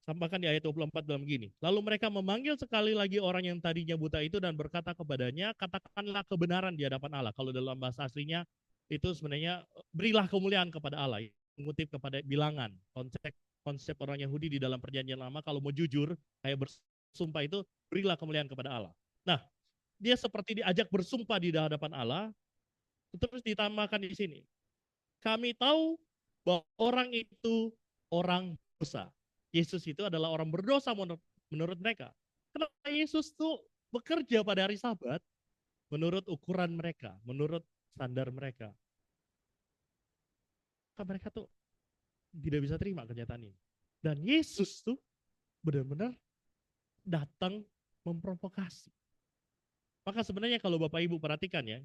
Speaker 5: Sampaikan di ayat 24 dalam gini. Lalu mereka memanggil sekali lagi orang yang tadinya buta itu dan berkata kepadanya, katakanlah kebenaran di hadapan Allah. Kalau dalam bahasa aslinya itu sebenarnya berilah kemuliaan kepada Allah. Mengutip kepada bilangan. Konsep orang Yahudi di dalam perjanjian lama kalau mau jujur, kayak bersumpah itu berilah kemuliaan kepada Allah. Nah, dia seperti diajak bersumpah di hadapan Allah, terus ditambahkan di sini. Kami tahu bahwa orang itu orang dosa. Yesus itu adalah orang berdosa menurut mereka. Kenapa Yesus tuh bekerja pada hari Sabat menurut ukuran mereka, menurut standar mereka. Karena mereka tuh tidak bisa terima kenyataan ini. Dan Yesus tuh benar-benar datang memprovokasi. Maka sebenarnya kalau Bapak Ibu perhatikan ya,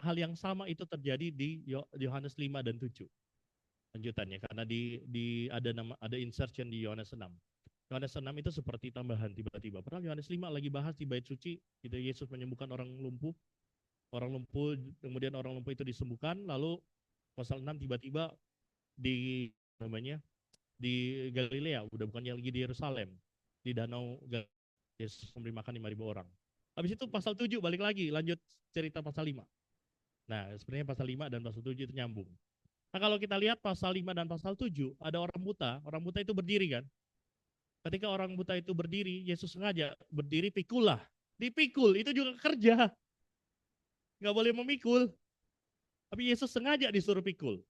Speaker 5: hal yang sama itu terjadi di Yohanes 5 dan 7. Lanjutannya karena ada insertion di Yohanes 6. Yohanes 6 itu seperti tambahan tiba-tiba. Padahal Yohanes 5 lagi bahas di bait suci, gitu Yesus menyembuhkan orang lumpuh, kemudian orang lumpuh itu disembuhkan, lalu pasal 6 tiba-tiba di Galilea, udah bukannya lagi di Yerusalem, di danau Yesus memberi makan 5.000 orang. Habis itu pasal 7 balik lagi, lanjut cerita pasal 5. Nah, sebenarnya pasal 5 dan pasal 7 itu nyambung. Nah, kalau kita lihat pasal 5 dan pasal 7, ada orang buta itu berdiri kan. Ketika orang buta itu berdiri, Yesus sengaja berdiri, pikullah. Dipikul, itu juga kerja. Nggak boleh memikul. Tapi Yesus sengaja disuruh pikul.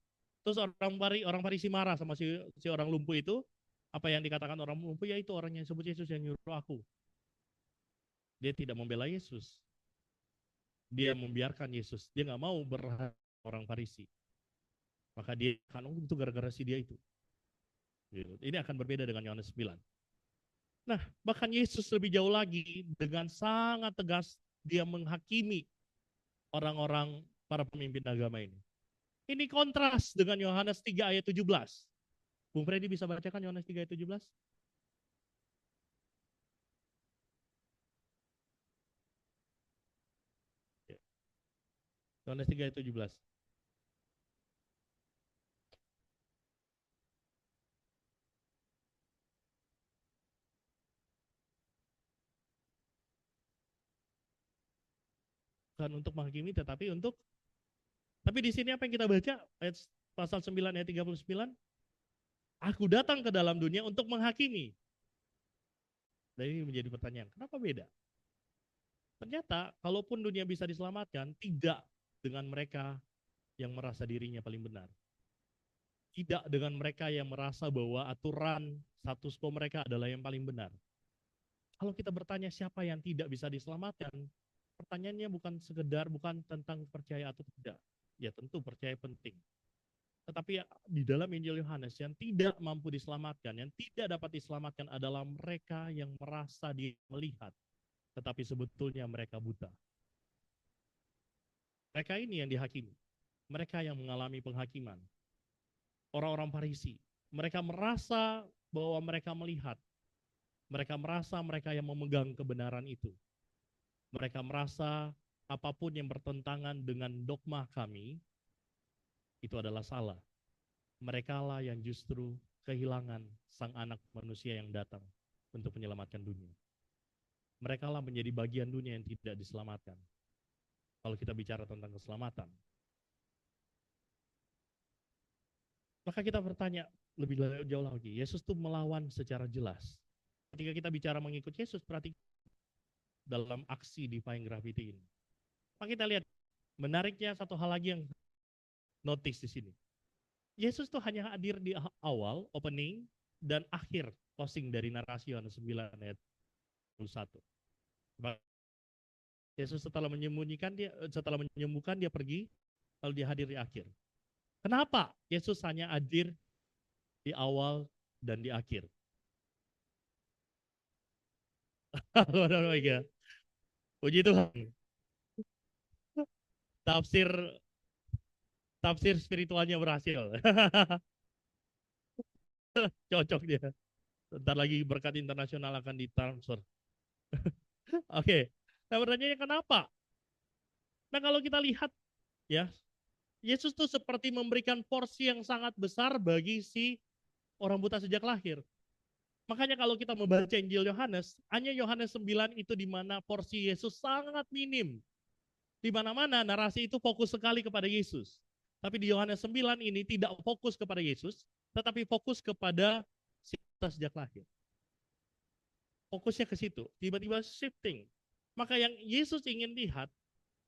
Speaker 5: Terus orang Farisi marah sama si orang lumpuh itu. Apa yang dikatakan orang lumpuh, ya itu orang yang disebut Yesus yang nyuruh aku. Dia tidak membela Yesus. Dia membiarkan Yesus. Dia nggak mau berhak orang Farisi. Maka dia akan, itu gara-gara si dia itu. Ini akan berbeda dengan Yohanes 9. Nah, bahkan Yesus lebih jauh lagi dengan sangat tegas dia menghakimi orang-orang para pemimpin agama ini. Ini kontras dengan Yohanes 3 ayat 17. Bung Freddy bisa bacakan Yohanes 3 ayat 17? Yohanes 3 ayat 17. Bukan untuk menghakimi tetapi untuk, tapi di sini apa yang kita baca ayat pasal 9 ayat 39, aku datang ke dalam dunia untuk menghakimi. Dan ini menjadi pertanyaan, kenapa beda? Ternyata kalaupun dunia bisa diselamatkan, tidak dengan mereka yang merasa dirinya paling benar. Tidak dengan mereka yang merasa bahwa aturan status quo mereka adalah yang paling benar. Kalau kita bertanya siapa yang tidak bisa diselamatkan, pertanyaannya bukan tentang percaya atau tidak. Ya tentu percaya penting. Tetapi di dalam Injil Yohanes yang tidak mampu diselamatkan, yang tidak dapat diselamatkan adalah mereka yang merasa dia melihat, tetapi sebetulnya mereka buta. Mereka ini yang dihakimi. Mereka yang mengalami penghakiman. Orang-orang Farisi. Mereka merasa bahwa mereka melihat. Mereka merasa mereka yang memegang kebenaran itu. Mereka merasa apapun yang bertentangan dengan dogma kami, itu adalah salah. Mereka lah yang justru kehilangan sang anak manusia yang datang untuk menyelamatkan dunia. Mereka lah menjadi bagian dunia yang tidak diselamatkan. Kalau kita bicara tentang keselamatan. Maka kita bertanya lebih jauh lagi. Yesus itu melawan secara jelas. Ketika kita bicara mengikut Yesus, berarti dalam aksi defying gravity ini. Maka kita lihat menariknya satu hal lagi yang notice di sini. Yesus tuh hanya hadir di awal, opening, dan akhir closing dari narasi Yohanes 9 ayat 21. Yesus setelah menyembuhkan dia pergi, lalu dia hadir di akhir. Kenapa Yesus hanya hadir di awal dan di akhir? Puji Tuhan. Tafsir spiritualnya berhasil. Cocok dia. Bentar lagi berkat internasional akan ditransfer. Oke. Nah, pertanyaannya kenapa? Nah, kalau kita lihat ya, Yesus tuh seperti memberikan porsi yang sangat besar bagi si orang buta sejak lahir. Makanya kalau kita membaca Injil Yohanes, hanya Yohanes 9 itu di mana porsi Yesus sangat minim. Di mana-mana narasi itu fokus sekali kepada Yesus. Tapi di Yohanes 9 ini tidak fokus kepada Yesus, tetapi fokus kepada si buta sejak lahir. Fokusnya ke situ, tiba-tiba shifting. Maka yang Yesus ingin lihat,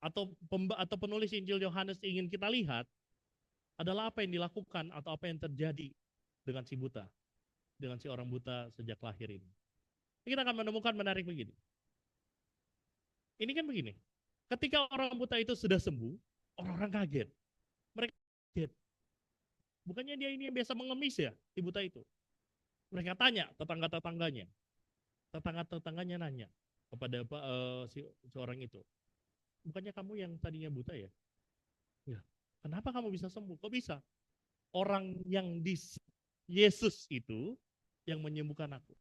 Speaker 5: atau penulis Injil Yohanes ingin kita lihat adalah apa yang dilakukan atau apa yang terjadi dengan si buta, dengan si orang buta sejak lahir ini. Kita akan menemukan menarik begini. Ini kan begini, ketika orang buta itu sudah sembuh, orang-orang kaget. Mereka kaget. Bukannya dia ini yang biasa mengemis ya, si buta itu. Mereka tanya tetangga-tetangganya. Tetangga-tetangganya nanya kepada si orang itu. Bukannya kamu yang tadinya buta ya? Ya. Kenapa kamu bisa sembuh? Kok bisa? Orang yang Yesus itu yang menyembuhkan aku.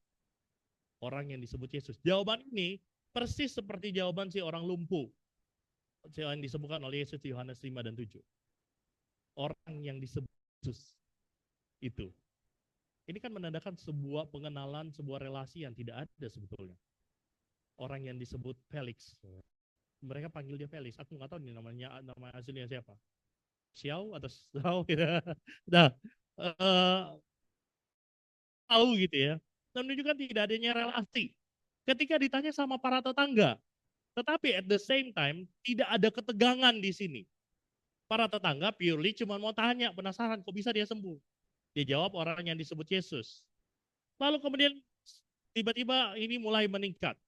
Speaker 5: Orang yang disebut Yesus. Jawaban ini persis seperti jawaban si orang lumpuh. Yang disebutkan oleh Yesus di Yohanes 5 dan 7. Orang yang disebut Yesus itu. Ini kan menandakan sebuah pengenalan, sebuah relasi yang tidak ada sebetulnya. Orang yang disebut Felix. Mereka panggil dia Felix. Aku nggak tahu nih nama aslinya siapa. Xiao atau Xiao gitu. Nah, tahu gitu ya. Dan menunjukkan tidak adanya relasi. Ketika ditanya sama para tetangga, tetapi at the same time tidak ada ketegangan di sini. Para tetangga purely cuma mau tanya, penasaran kok bisa dia sembuh. Dia jawab orang yang disebut Yesus. Lalu kemudian tiba-tiba ini mulai meningkat.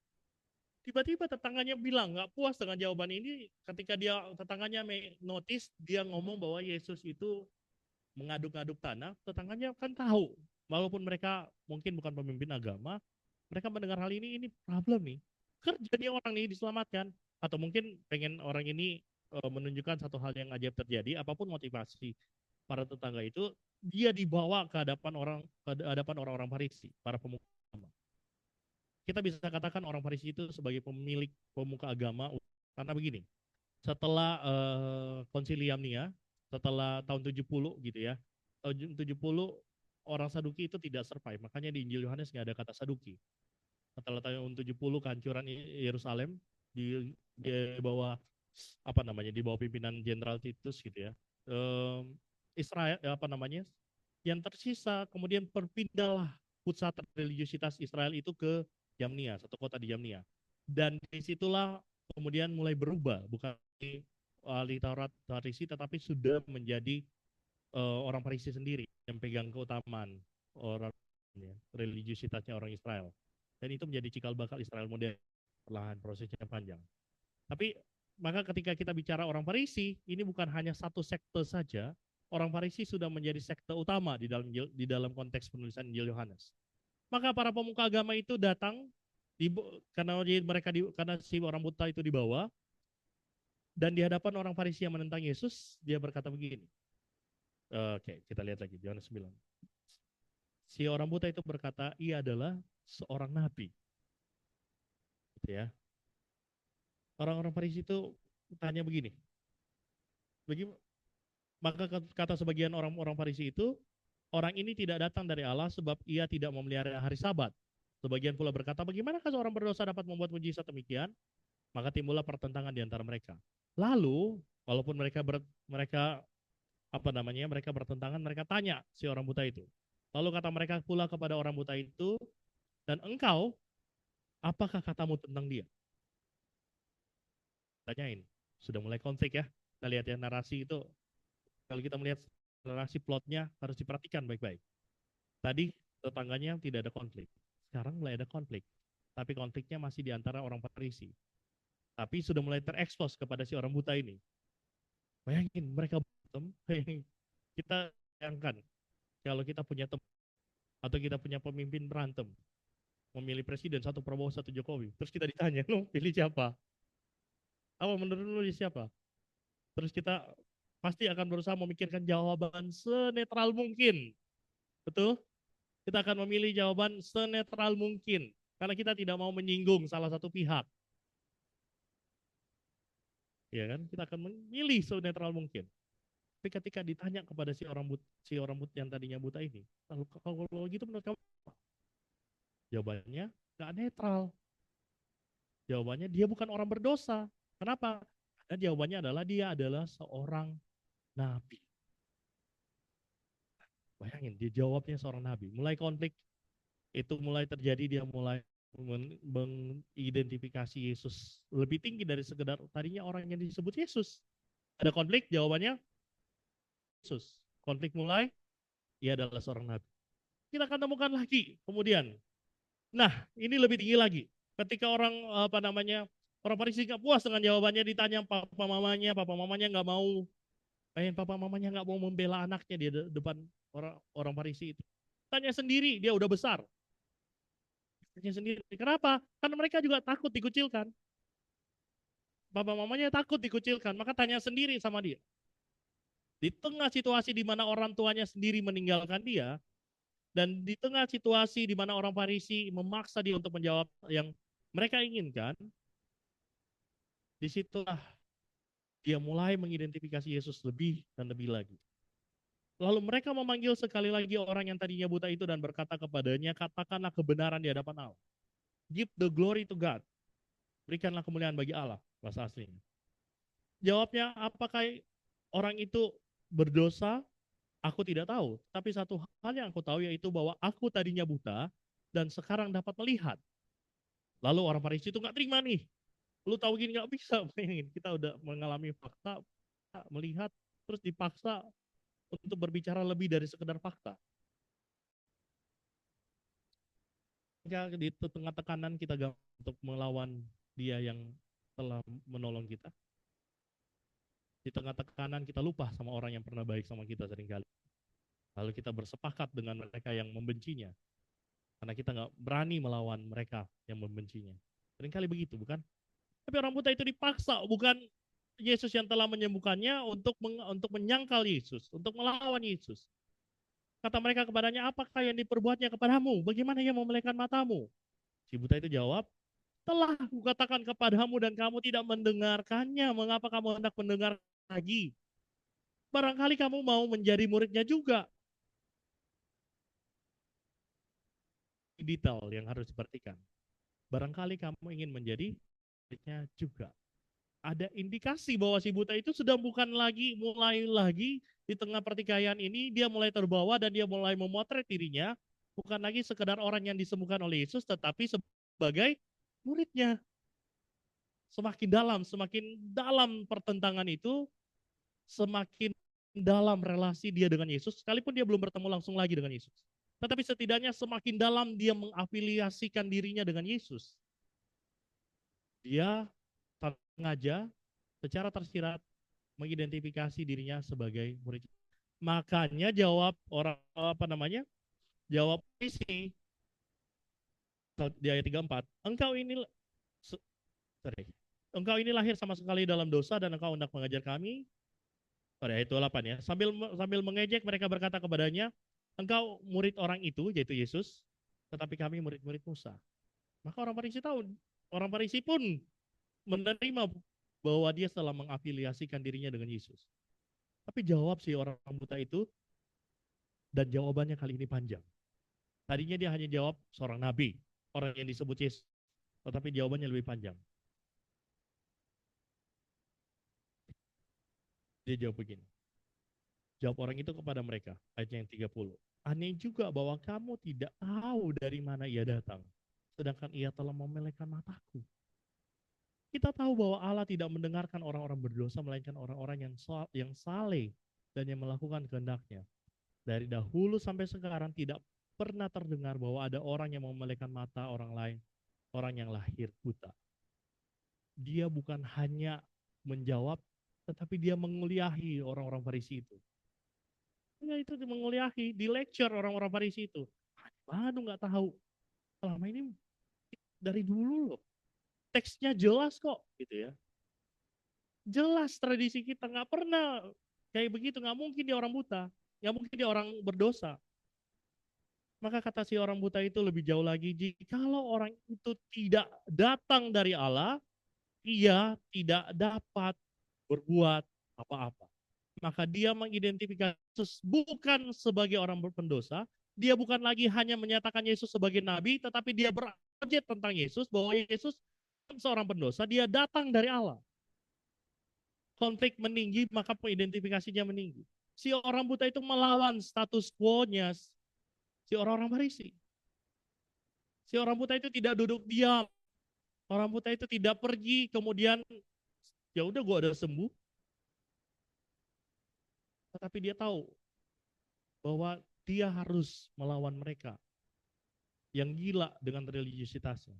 Speaker 5: Tiba-tiba tetangganya bilang nggak puas dengan jawaban ini. Ketika tetangganya notice, dia ngomong bahwa Yesus itu mengaduk-aduk tanah. Tetangganya kan tahu, walaupun mereka mungkin bukan pemimpin agama, mereka mendengar hal ini problem nih. Kerja dia orang ini diselamatkan, atau mungkin pengen orang ini menunjukkan satu hal yang ajaib terjadi. Apapun motivasi para tetangga itu, dia dibawa ke hadapan orang-orang Farisi, para pemuka agama. Kita bisa katakan orang Farisi itu sebagai pemilik pemuka agama, karena begini, setelah konsilium Nia, setelah tahun 70 gitu ya, tahun 70 orang Saduki itu tidak survive, makanya di Injil Yohanes nggak ada kata Saduki. Setelah tahun 70 kehancuran Yerusalem di bawah di bawah pimpinan Jenderal Titus gitu ya, Israel yang tersisa kemudian berpindahlah pusat religiusitas Israel itu ke Jamnia, satu kota di Jamnia. Dan disitulah kemudian mulai berubah, bukan ahli Taurat Farisi, tetapi sudah menjadi orang Farisi sendiri yang pegang keutamaan orang religiusitasnya orang Israel. Dan itu menjadi cikal bakal Israel modern. Perlahan prosesnya panjang. Tapi maka ketika kita bicara orang Farisi, ini bukan hanya satu sekte saja. Orang Farisi sudah menjadi sekte utama di dalam konteks penulisan Injil Yohanes. Maka para pemuka agama itu datang karena si orang buta itu dibawa, dan di hadapan orang Farisi yang menentang Yesus, dia berkata begini. Oke, kita lihat lagi Yohanes 9. Si orang buta itu berkata, ia adalah seorang nabi. Gitu ya. Orang-orang Farisi itu tanya begini. Maka kata sebagian orang-orang Farisi itu, orang ini tidak datang dari Allah sebab ia tidak memelihara hari Sabat. Sebagian pula berkata, bagaimanakah seorang berdosa dapat membuat mujizat demikian? Maka timbullah pertentangan di antara mereka. Lalu, walaupun mereka bertentangan, mereka tanya si orang buta itu. Lalu kata mereka pula kepada orang buta itu, dan engkau, apakah katamu tentang dia? Tanyain, sudah mulai konflik ya. Kita lihat ya, narasi itu, kalau kita melihat narasi plotnya harus diperhatikan baik-baik. Tadi tetangganya tidak ada konflik, sekarang mulai ada konflik. Tapi konfliknya masih di antara orang Farisi. Tapi sudah mulai terekspos kepada si orang buta ini. Bayangin mereka berantem, kita bayangkan kalau kita punya teman atau kita punya pemimpin berantem, memilih presiden, satu Prabowo, satu Jokowi, terus kita ditanya, lo pilih siapa? Apa menurut lu siapa? Terus kita pasti akan berusaha memikirkan jawaban senetral mungkin. Betul? Kita akan memilih jawaban senetral mungkin. Karena kita tidak mau menyinggung salah satu pihak. Ya kan? Kita akan memilih senetral mungkin. Tapi ketika ditanya kepada si orang but yang tadinya buta ini, lalu kalau gitu menurut kamu apa? Jawabannya nggak netral. Jawabannya dia bukan orang berdosa. Kenapa? Dan jawabannya adalah dia adalah seorang nabi. Bayangin, dia jawabnya seorang nabi. Mulai konflik itu mulai terjadi, dia mulai mengidentifikasi Yesus lebih tinggi dari sekedar tadinya orang yang disebut Yesus. Ada konflik, jawabannya Yesus. Konflik mulai, ia adalah seorang nabi. Kita akan temukan lagi kemudian. Nah, ini lebih tinggi lagi. Ketika orang Farisi nggak puas dengan jawabannya, ditanya papa mamanya nggak mau, papa mamanya nggak mau membela anaknya di depan orang Farisi itu. Tanya sendiri, dia udah besar. Tanya sendiri, kenapa? Karena mereka juga takut dikucilkan. Papa mamanya takut dikucilkan, maka tanya sendiri sama dia. Di tengah situasi di mana orang tuanya sendiri meninggalkan dia, dan di tengah situasi di mana orang Farisi memaksa dia untuk menjawab yang mereka inginkan, disitulah dia mulai mengidentifikasi Yesus lebih dan lebih lagi. Lalu mereka memanggil sekali lagi orang yang tadinya buta itu dan berkata kepadanya, katakanlah kebenaran di hadapan Allah. Give the glory to God. Berikanlah kemuliaan bagi Allah, bahasa aslinya. Jawabnya, apakah orang itu berdosa? Aku tidak tahu. Tapi satu hal yang aku tahu yaitu bahwa aku tadinya buta dan sekarang dapat melihat. Lalu orang Farisi itu nggak terima nih. Lu tahu gini nggak bisa, bayangin. Kita udah mengalami fakta, melihat, terus dipaksa untuk berbicara lebih dari sekedar fakta. Di tengah tekanan kita gampang untuk melawan dia yang telah menolong kita. Di tengah tekanan kita lupa sama orang yang pernah baik sama kita seringkali. Lalu kita bersepakat dengan mereka yang membencinya. Karena kita nggak berani melawan mereka yang membencinya. Seringkali begitu, bukan? Tapi orang buta itu dipaksa, bukan Yesus yang telah menyembuhkannya untuk menyangkal Yesus, untuk melawan Yesus. Kata mereka kepadanya, apakah yang diperbuatnya kepadamu? Bagaimana ia memelekan matamu? Si buta itu jawab, telah kukatakan kepadamu dan kamu tidak mendengarkannya. Mengapa kamu hendak mendengar lagi? Barangkali kamu mau menjadi muridnya juga. Detail yang harus diperhatikan. Barangkali kamu ingin menjadi muridnya juga. Ada indikasi bahwa si buta itu sudah mulai lagi di tengah pertikaian ini, dia mulai terbawa dan dia mulai memotret dirinya, bukan lagi sekedar orang yang disembuhkan oleh Yesus, tetapi sebagai muridnya. Semakin dalam pertentangan itu, semakin dalam relasi dia dengan Yesus, sekalipun dia belum bertemu langsung lagi dengan Yesus. Tetapi setidaknya semakin dalam dia mengafiliasikan dirinya dengan Yesus. Dia sengaja secara tersirat mengidentifikasi dirinya sebagai murid. Makanya jawab Farisi di ayat 34, engkau ini lahir sama sekali dalam dosa dan engkau hendak mengajar kami. Pada ayat 28 ya, sambil mengejek mereka berkata kepadanya, engkau murid orang itu, yaitu Yesus, tetapi kami murid-murid Musa. Maka orang Farisi pun menerima bahwa dia telah mengafiliasikan dirinya dengan Yesus. Tapi jawab si orang buta itu, dan jawabannya kali ini panjang. Tadinya dia hanya jawab seorang nabi, orang yang disebut Yesus, tetapi jawabannya lebih panjang. Dia jawab begini. Jawab orang itu kepada mereka, ayat yang 30. Aneh juga bahwa kamu tidak tahu dari mana ia datang, sedangkan ia telah memelekkan mataku. Kita tahu bahwa Allah tidak mendengarkan orang-orang berdosa, melainkan orang-orang yang saleh dan yang melakukan kehendak-Nya. Dari dahulu sampai sekarang tidak pernah terdengar bahwa ada orang yang memelekkan mata orang lain, orang yang lahir buta. Dia bukan hanya menjawab, tetapi dia menguliahi orang-orang Farisi itu. Ya, itu menguliahi, di lecture orang-orang Farisi itu. Waduh, nggak tahu. Selama ini dari dulu loh. Teksnya jelas kok, gitu ya. Jelas tradisi kita, nggak pernah kayak begitu. Nggak mungkin dia orang buta, nggak mungkin dia orang berdosa. Maka kata si orang buta itu lebih jauh lagi, jikalau orang itu tidak datang dari Allah, ia tidak dapat berbuat apa-apa. Maka dia mengidentifikasi Yesus bukan sebagai orang berpendosa, dia bukan lagi hanya menyatakan Yesus sebagai nabi, tetapi dia berupdate tentang Yesus, bahwa Yesus seorang pendosa, dia datang dari Allah. Konflik meninggi, maka pengidentifikasinya meninggi. Si orang buta itu melawan status quo-nya si orang-orang Farisi. Si orang buta itu tidak duduk diam. Orang buta itu tidak pergi, kemudian ya udah gue udah sembuh. Tetapi dia tahu bahwa dia harus melawan mereka yang gila dengan religiusitasnya.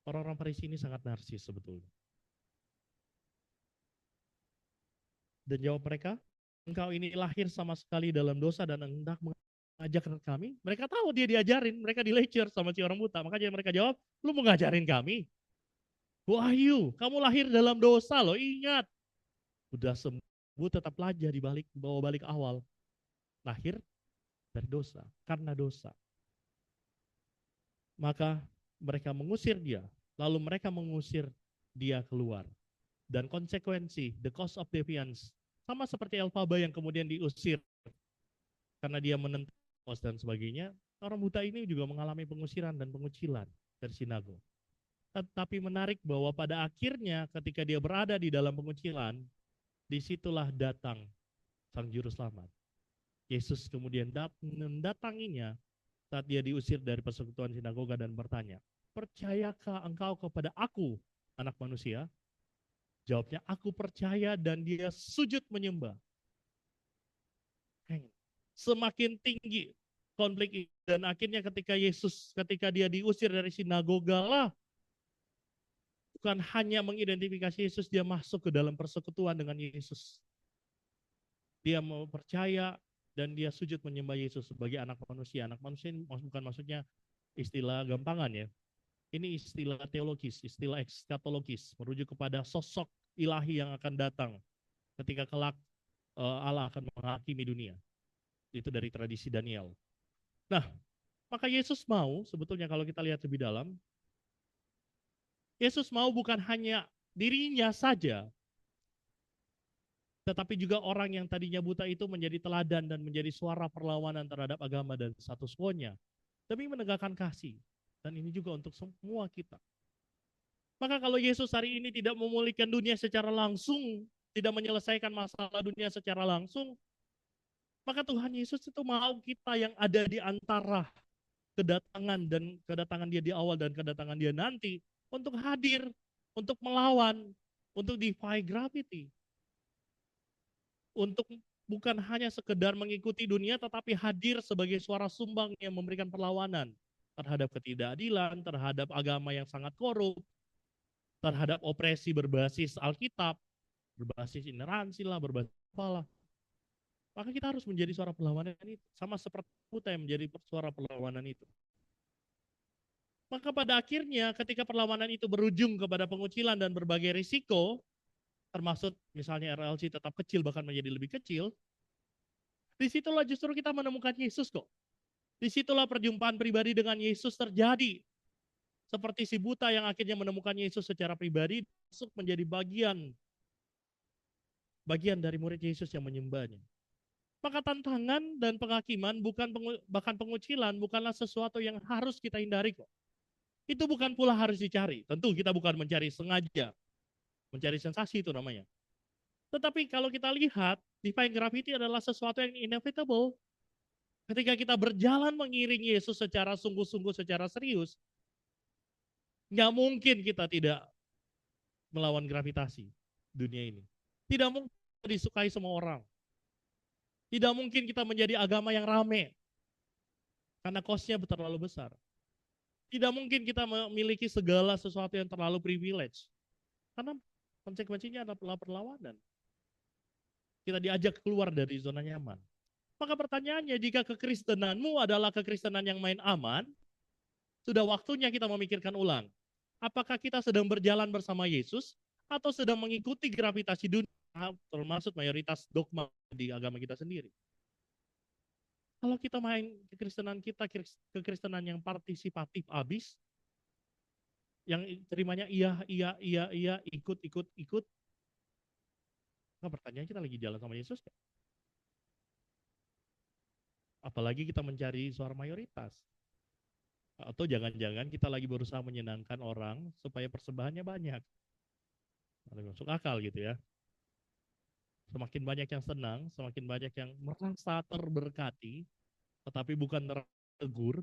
Speaker 5: Orang-orang Farisi ini sangat narsis sebetulnya. Dan jawab mereka, engkau ini lahir sama sekali dalam dosa dan hendak mengajak kami. Mereka tahu dia diajarin, mereka di lecture sama si orang buta. Makanya mereka jawab, lu mau ngajarin kami? Wahyu, kamu lahir dalam dosa loh, ingat. Udah sembuh tetap aja bawa balik awal. Lahir dari dosa, karena dosa. Maka mereka mengusir dia, lalu mereka mengusir dia keluar. Dan konsekuensi, the cost of defiance, sama seperti Elphaba yang kemudian diusir karena dia menentang dan sebagainya, orang buta ini juga mengalami pengusiran dan pengucilan dari sinagog. Tapi menarik bahwa pada akhirnya ketika dia berada di dalam pengucilan, disitulah datang Sang Juru Selamat. Yesus kemudian mendatanginya saat dia diusir dari persekutuan sinagoga dan bertanya, percayakah engkau kepada aku, anak manusia? Jawabnya, aku percaya, dan dia sujud menyembah. Semakin tinggi konflik, dan akhirnya ketika dia diusir dari sinagoga lah, bukan hanya mengidentifikasi Yesus, dia masuk ke dalam persekutuan dengan Yesus. Dia mau percaya dan dia sujud menyembah Yesus sebagai anak manusia. Anak manusia ini bukan maksudnya istilah gampangan ya. Ini istilah teologis, istilah ekskatologis, merujuk kepada sosok ilahi yang akan datang ketika kelak Allah akan menghakimi dunia. Itu dari tradisi Daniel. Nah, maka Yesus mau, sebetulnya kalau kita lihat lebih dalam, Yesus mau bukan hanya dirinya saja, tetapi juga orang yang tadinya buta itu menjadi teladan dan menjadi suara perlawanan terhadap agama dan status quo-nya, demi menegakkan kasih. Dan ini juga untuk semua kita. Maka kalau Yesus hari ini tidak memulihkan dunia secara langsung, tidak menyelesaikan masalah dunia secara langsung, maka Tuhan Yesus itu mau kita yang ada di antara kedatangan dia di awal dan kedatangan dia nanti untuk hadir untuk melawan, untuk defy gravity. Untuk bukan hanya sekedar mengikuti dunia, tetapi hadir sebagai suara sumbang yang memberikan perlawanan terhadap ketidakadilan, terhadap agama yang sangat korup, terhadap opresi berbasis Alkitab, berbasis intoleransi lah, berbasis apalah. Maka kita harus menjadi suara perlawanan itu. Sama seperti kita yang menjadi suara perlawanan itu. Maka pada akhirnya ketika perlawanan itu berujung kepada pengucilan dan berbagai risiko, termasuk misalnya RLC tetap kecil bahkan menjadi lebih kecil, disitulah justru kita menemukan Yesus kok. Disitulah perjumpaan pribadi dengan Yesus terjadi. Seperti si buta yang akhirnya menemukan Yesus secara pribadi, masuk menjadi bagian dari murid Yesus yang menyembahnya. Maka tantangan dan penghakiman bahkan pengucilan bukanlah sesuatu yang harus kita hindari kok. Itu bukan pula harus dicari. Tentu kita bukan mencari sengaja. Mencari sensasi itu namanya. Tetapi kalau kita lihat, defying gravity adalah sesuatu yang inevitable. Ketika kita berjalan mengiring Yesus secara sungguh-sungguh, secara serius, nggak mungkin kita tidak melawan gravitasi dunia ini. Tidak mungkin disukai semua orang. Tidak mungkin kita menjadi agama yang rame. Karena cost-nya terlalu besar. Tidak mungkin kita memiliki segala sesuatu yang terlalu privilege. Karena konsekuensinya adalah perlawanan. Kita diajak keluar dari zona nyaman. Maka pertanyaannya, jika kekristenanmu adalah kekristenan yang main aman, sudah waktunya kita memikirkan ulang. Apakah kita sedang berjalan bersama Yesus atau sedang mengikuti gravitasi dunia, termasuk mayoritas dogma di agama kita sendiri? Kalau kita main kekristenan kita, kekristenan yang partisipatif abis, yang terimanya iya, ikut. Nah, pertanyaan kita lagi jalan sama Yesus kan? Apalagi kita mencari suara mayoritas. Atau jangan-jangan kita lagi berusaha menyenangkan orang supaya persembahannya banyak. Masuk akal gitu ya. Semakin banyak yang senang, semakin banyak yang merasa terberkati, tetapi bukan tertegur,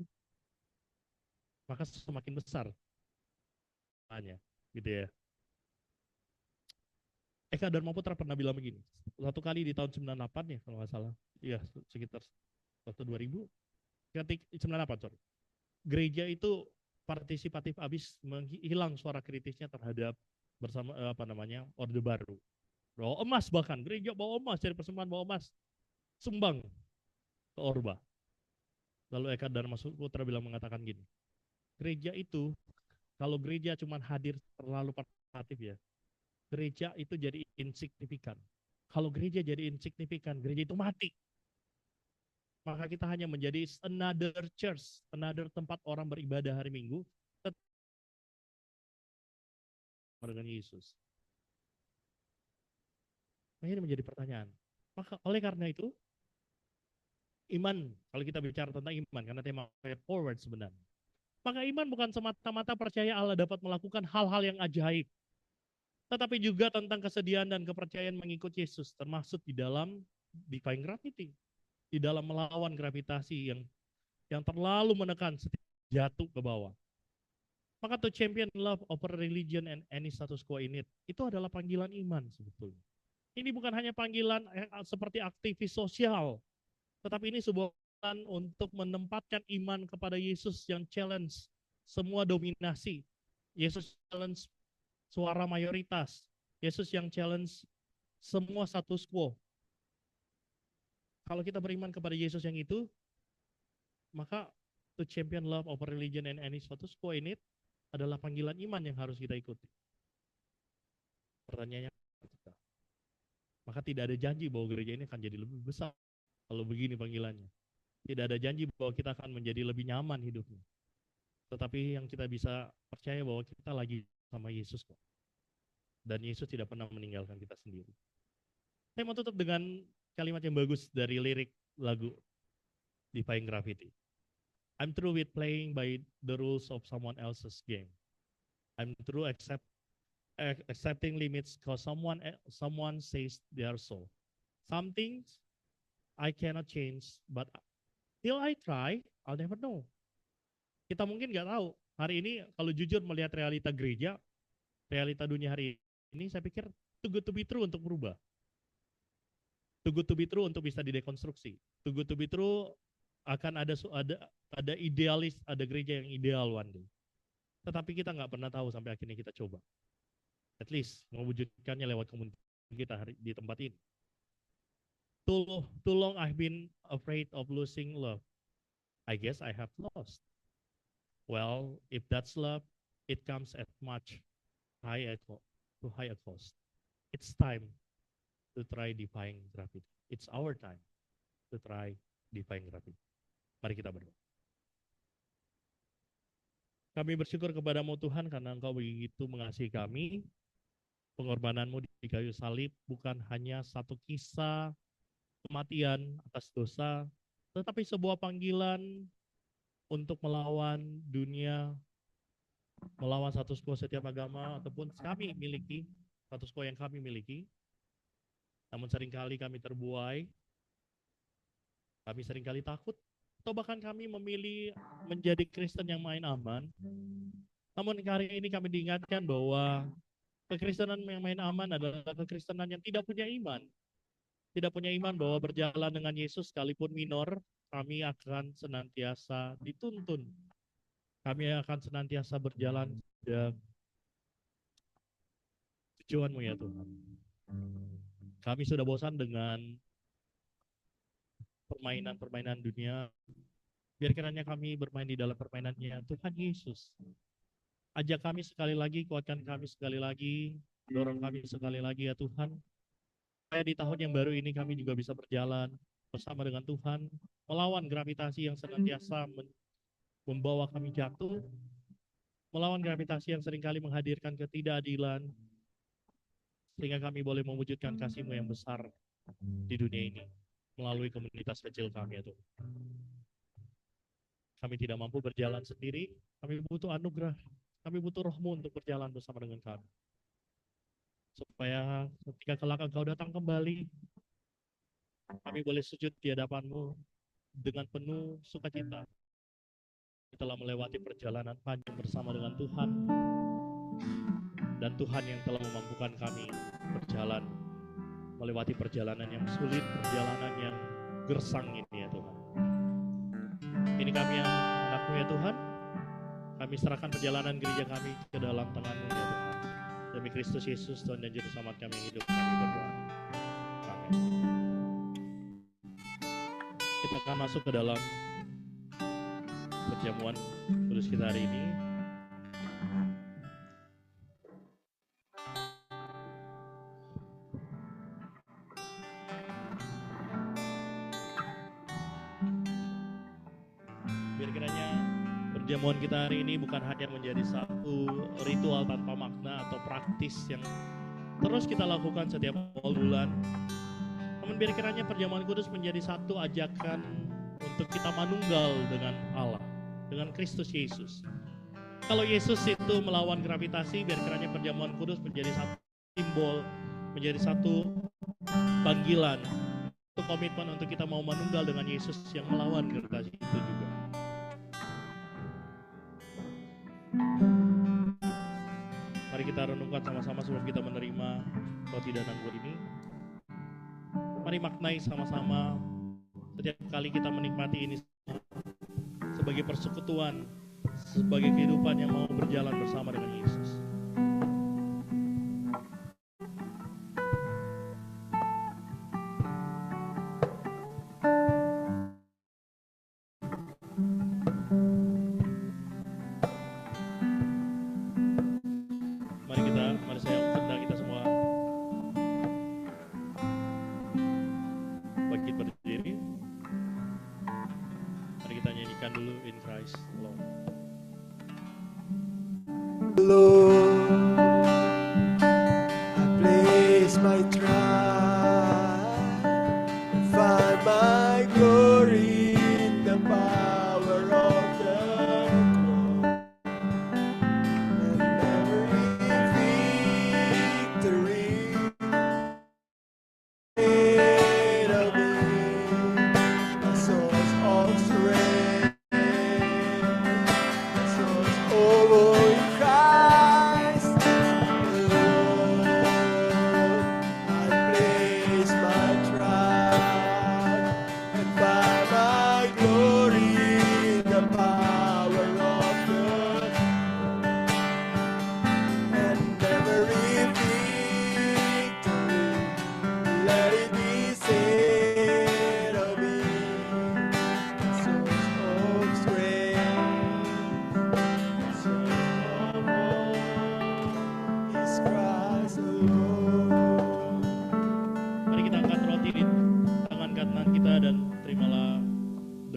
Speaker 5: maka semakin besar hanya, gitu ya. Eka Dharma Putra pernah bilang begini, satu kali di tahun 98 ya kalau nggak salah, iya sekitar waktu 2000, 98 sorry. Gereja itu partisipatif abis menghilang suara kritisnya terhadap bersama Orde Baru. Bawa emas bahkan, gereja bawa emas, cari persembahan bawa emas, sumbang ke Orba. Lalu Eka Dharma Putra mengatakan gini, gereja itu, kalau gereja cuma hadir terlalu partisipatif ya, gereja itu jadi insignifikan. Kalau gereja jadi insignifikan, gereja itu mati. Maka kita hanya menjadi another church, another tempat orang beribadah hari Minggu, dengan Yesus. Nah, ini menjadi pertanyaan. Maka oleh karena itu, iman, kalau kita bicara tentang iman, karena tema forward sebenarnya. Maka iman bukan semata-mata percaya Allah dapat melakukan hal-hal yang ajaib. Tetapi juga tentang kesediaan dan kepercayaan mengikut Yesus, termasuk di dalam defying gravity. Di dalam melawan gravitasi yang terlalu menekan setiap jatuh ke bawah. Maka to champion love over religion and any status quo in it, itu adalah panggilan iman sebetulnya. Ini bukan hanya panggilan seperti aktivis sosial, tetapi ini sebuah panggilan untuk menempatkan iman kepada Yesus yang challenge semua dominasi. Yesus challenge suara mayoritas. Yesus yang challenge semua status quo. Kalau kita beriman kepada Yesus yang itu, maka to champion love over religion and any status quo in it adalah panggilan iman yang harus kita ikuti. Pertanyaannya, maka tidak ada janji bahwa gereja ini akan jadi lebih besar kalau begini panggilannya. Tidak ada janji bahwa kita akan menjadi lebih nyaman hidupnya. Tetapi yang kita bisa percaya bahwa kita lagi sama Yesus kok. Dan Yesus tidak pernah meninggalkan kita sendiri. Saya mau tutup dengan kalimat yang bagus dari lirik lagu Defying Gravity. I'm through with playing by the rules of someone else's game. I'm through accepting limits because someone says they are so. Some things I cannot change, but till I try, I'll never know. Kita mungkin nggak tahu. Hari ini kalau jujur melihat realita gereja realita dunia hari ini, saya pikir too good to be true untuk berubah. Too good to be true untuk bisa didekonstruksi. Too good to be true akan ada idealis, ada gereja yang ideal one day. Tetapi kita nggak pernah tahu sampai akhirnya kita coba. At least mewujudkannya lewat komunitas kita di tempat ini. Too long I've been afraid of losing love. I guess I have lost. Well, if that's love, it comes at much high a cost. It's time to try defying gravity. It's our time to try defying gravity. Mari kita berdoa. Kami bersyukur kepadamu Tuhan karena Engkau begitu mengasihi kami. Pengorbananmu di kayu salib bukan hanya satu kisah kematian atas dosa, tetapi sebuah panggilan untuk melawan dunia, melawan status quo setiap agama ataupun kami miliki, status quo yang kami miliki. Namun seringkali kami terbuai, kami seringkali takut, atau bahkan kami memilih menjadi Kristen yang main aman. Namun hari ini kami diingatkan bahwa kekristenan yang main aman adalah kekristenan yang tidak punya iman. Tidak punya iman bahwa berjalan dengan Yesus sekalipun minor, kami akan senantiasa dituntun. Kami akan senantiasa berjalan pada tujuan-Mu ya Tuhan. Kami sudah bosan dengan permainan-permainan dunia. Biar kiranya kami bermain di dalam permainannya Tuhan Yesus. Ajak kami sekali lagi, kuatkan kami sekali lagi, dorong kami sekali lagi ya Tuhan. Supaya di tahun yang baru ini kami juga bisa berjalan bersama dengan Tuhan, melawan gravitasi yang senantiasa membawa kami jatuh, melawan gravitasi yang seringkali menghadirkan ketidakadilan, sehingga kami boleh mewujudkan kasih-Mu yang besar di dunia ini melalui komunitas kecil kami ya Tuhan. Kami tidak mampu berjalan sendiri, kami butuh anugerah, kami butuh Roh-Mu untuk berjalan bersama dengan kami. Supaya ketika kelak Engkau datang kembali, kami boleh sujud di hadapan-Mu dengan penuh sukacita. Kita telah melewati perjalanan panjang bersama dengan Tuhan, dan Tuhan yang telah memampukan kami berjalan melewati perjalanan yang sulit, perjalanan yang gersang ini ya Tuhan. Ini kami yang anak-Mu ya Tuhan, kami serahkan perjalanan gereja kami ke dalam tangan-Mu ya Tuhan. Demi Kristus Yesus Tuhan dan Juru Selamat kami yang hidup, kami berdoa. Amin. Kita akan masuk ke dalam perjamuan kudus kita hari ini. Perjamuan kita hari ini bukan hanya menjadi satu ritual tanpa makna atau praktis yang terus kita lakukan setiap awal bulan. Namun biar kiranya perjamuan kudus menjadi satu ajakan untuk kita manunggal dengan Allah, dengan Kristus Yesus. Kalau Yesus itu melawan gravitasi, biar kiranya perjamuan kudus menjadi satu simbol, menjadi satu panggilan, satu komitmen untuk kita mau manunggal dengan Yesus yang melawan gravitasi itu juga. Mari kita renungkan sama-sama sebelum kita menerima roti dan anggur ini. Mari maknai sama-sama setiap kali kita menikmati ini sebagai persekutuan, sebagai kehidupan yang mau berjalan bersama dengan Yesus.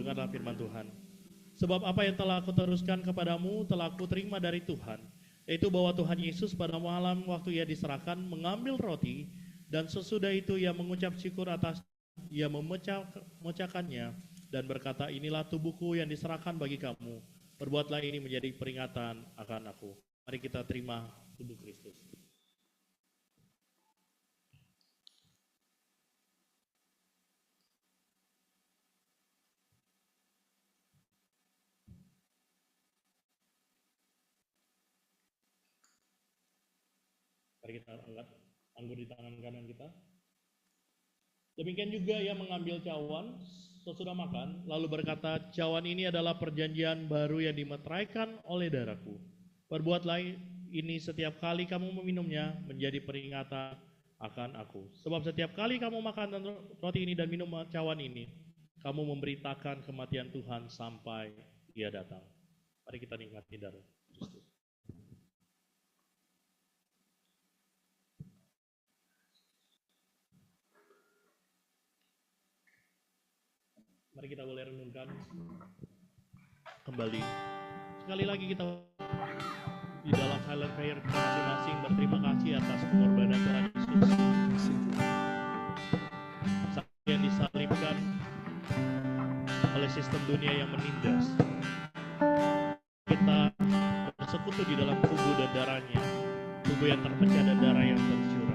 Speaker 5: dengarlah firman Tuhan. Sebab apa yang telah aku teruskan kepadamu telah aku terima dari Tuhan, yaitu bahwa Tuhan Yesus pada malam waktu ia diserahkan mengambil roti, dan sesudah itu ia mengucap syukur atas, ia memecahkannya dan berkata, inilah tubuhku yang diserahkan bagi kamu, perbuatlah ini menjadi peringatan akan aku. Mari kita terima tubuh Kristus. Mari kita angkat anggur di tangan kanan kita. Demikian juga ia mengambil cawan sesudah makan, lalu berkata, cawan ini adalah perjanjian baru yang dimeteraikan oleh darahku. Perbuatlah ini setiap kali kamu meminumnya menjadi peringatan akan aku. Sebab setiap kali kamu makan roti ini dan minum cawan ini, kamu memberitakan kematian Tuhan sampai ia datang. Mari kita nikmati darah Kristus. Mari kita boleh renungkan kembali. Sekali lagi kita di dalam silent prayer kita masing-masing berterima kasih atas pengorbanan Tuhan Yesus yang disalibkan oleh sistem dunia yang menindas. Kita bersekutu di dalam tubuh dan darahnya, tubuh yang terpecah dan darah yang tercurah.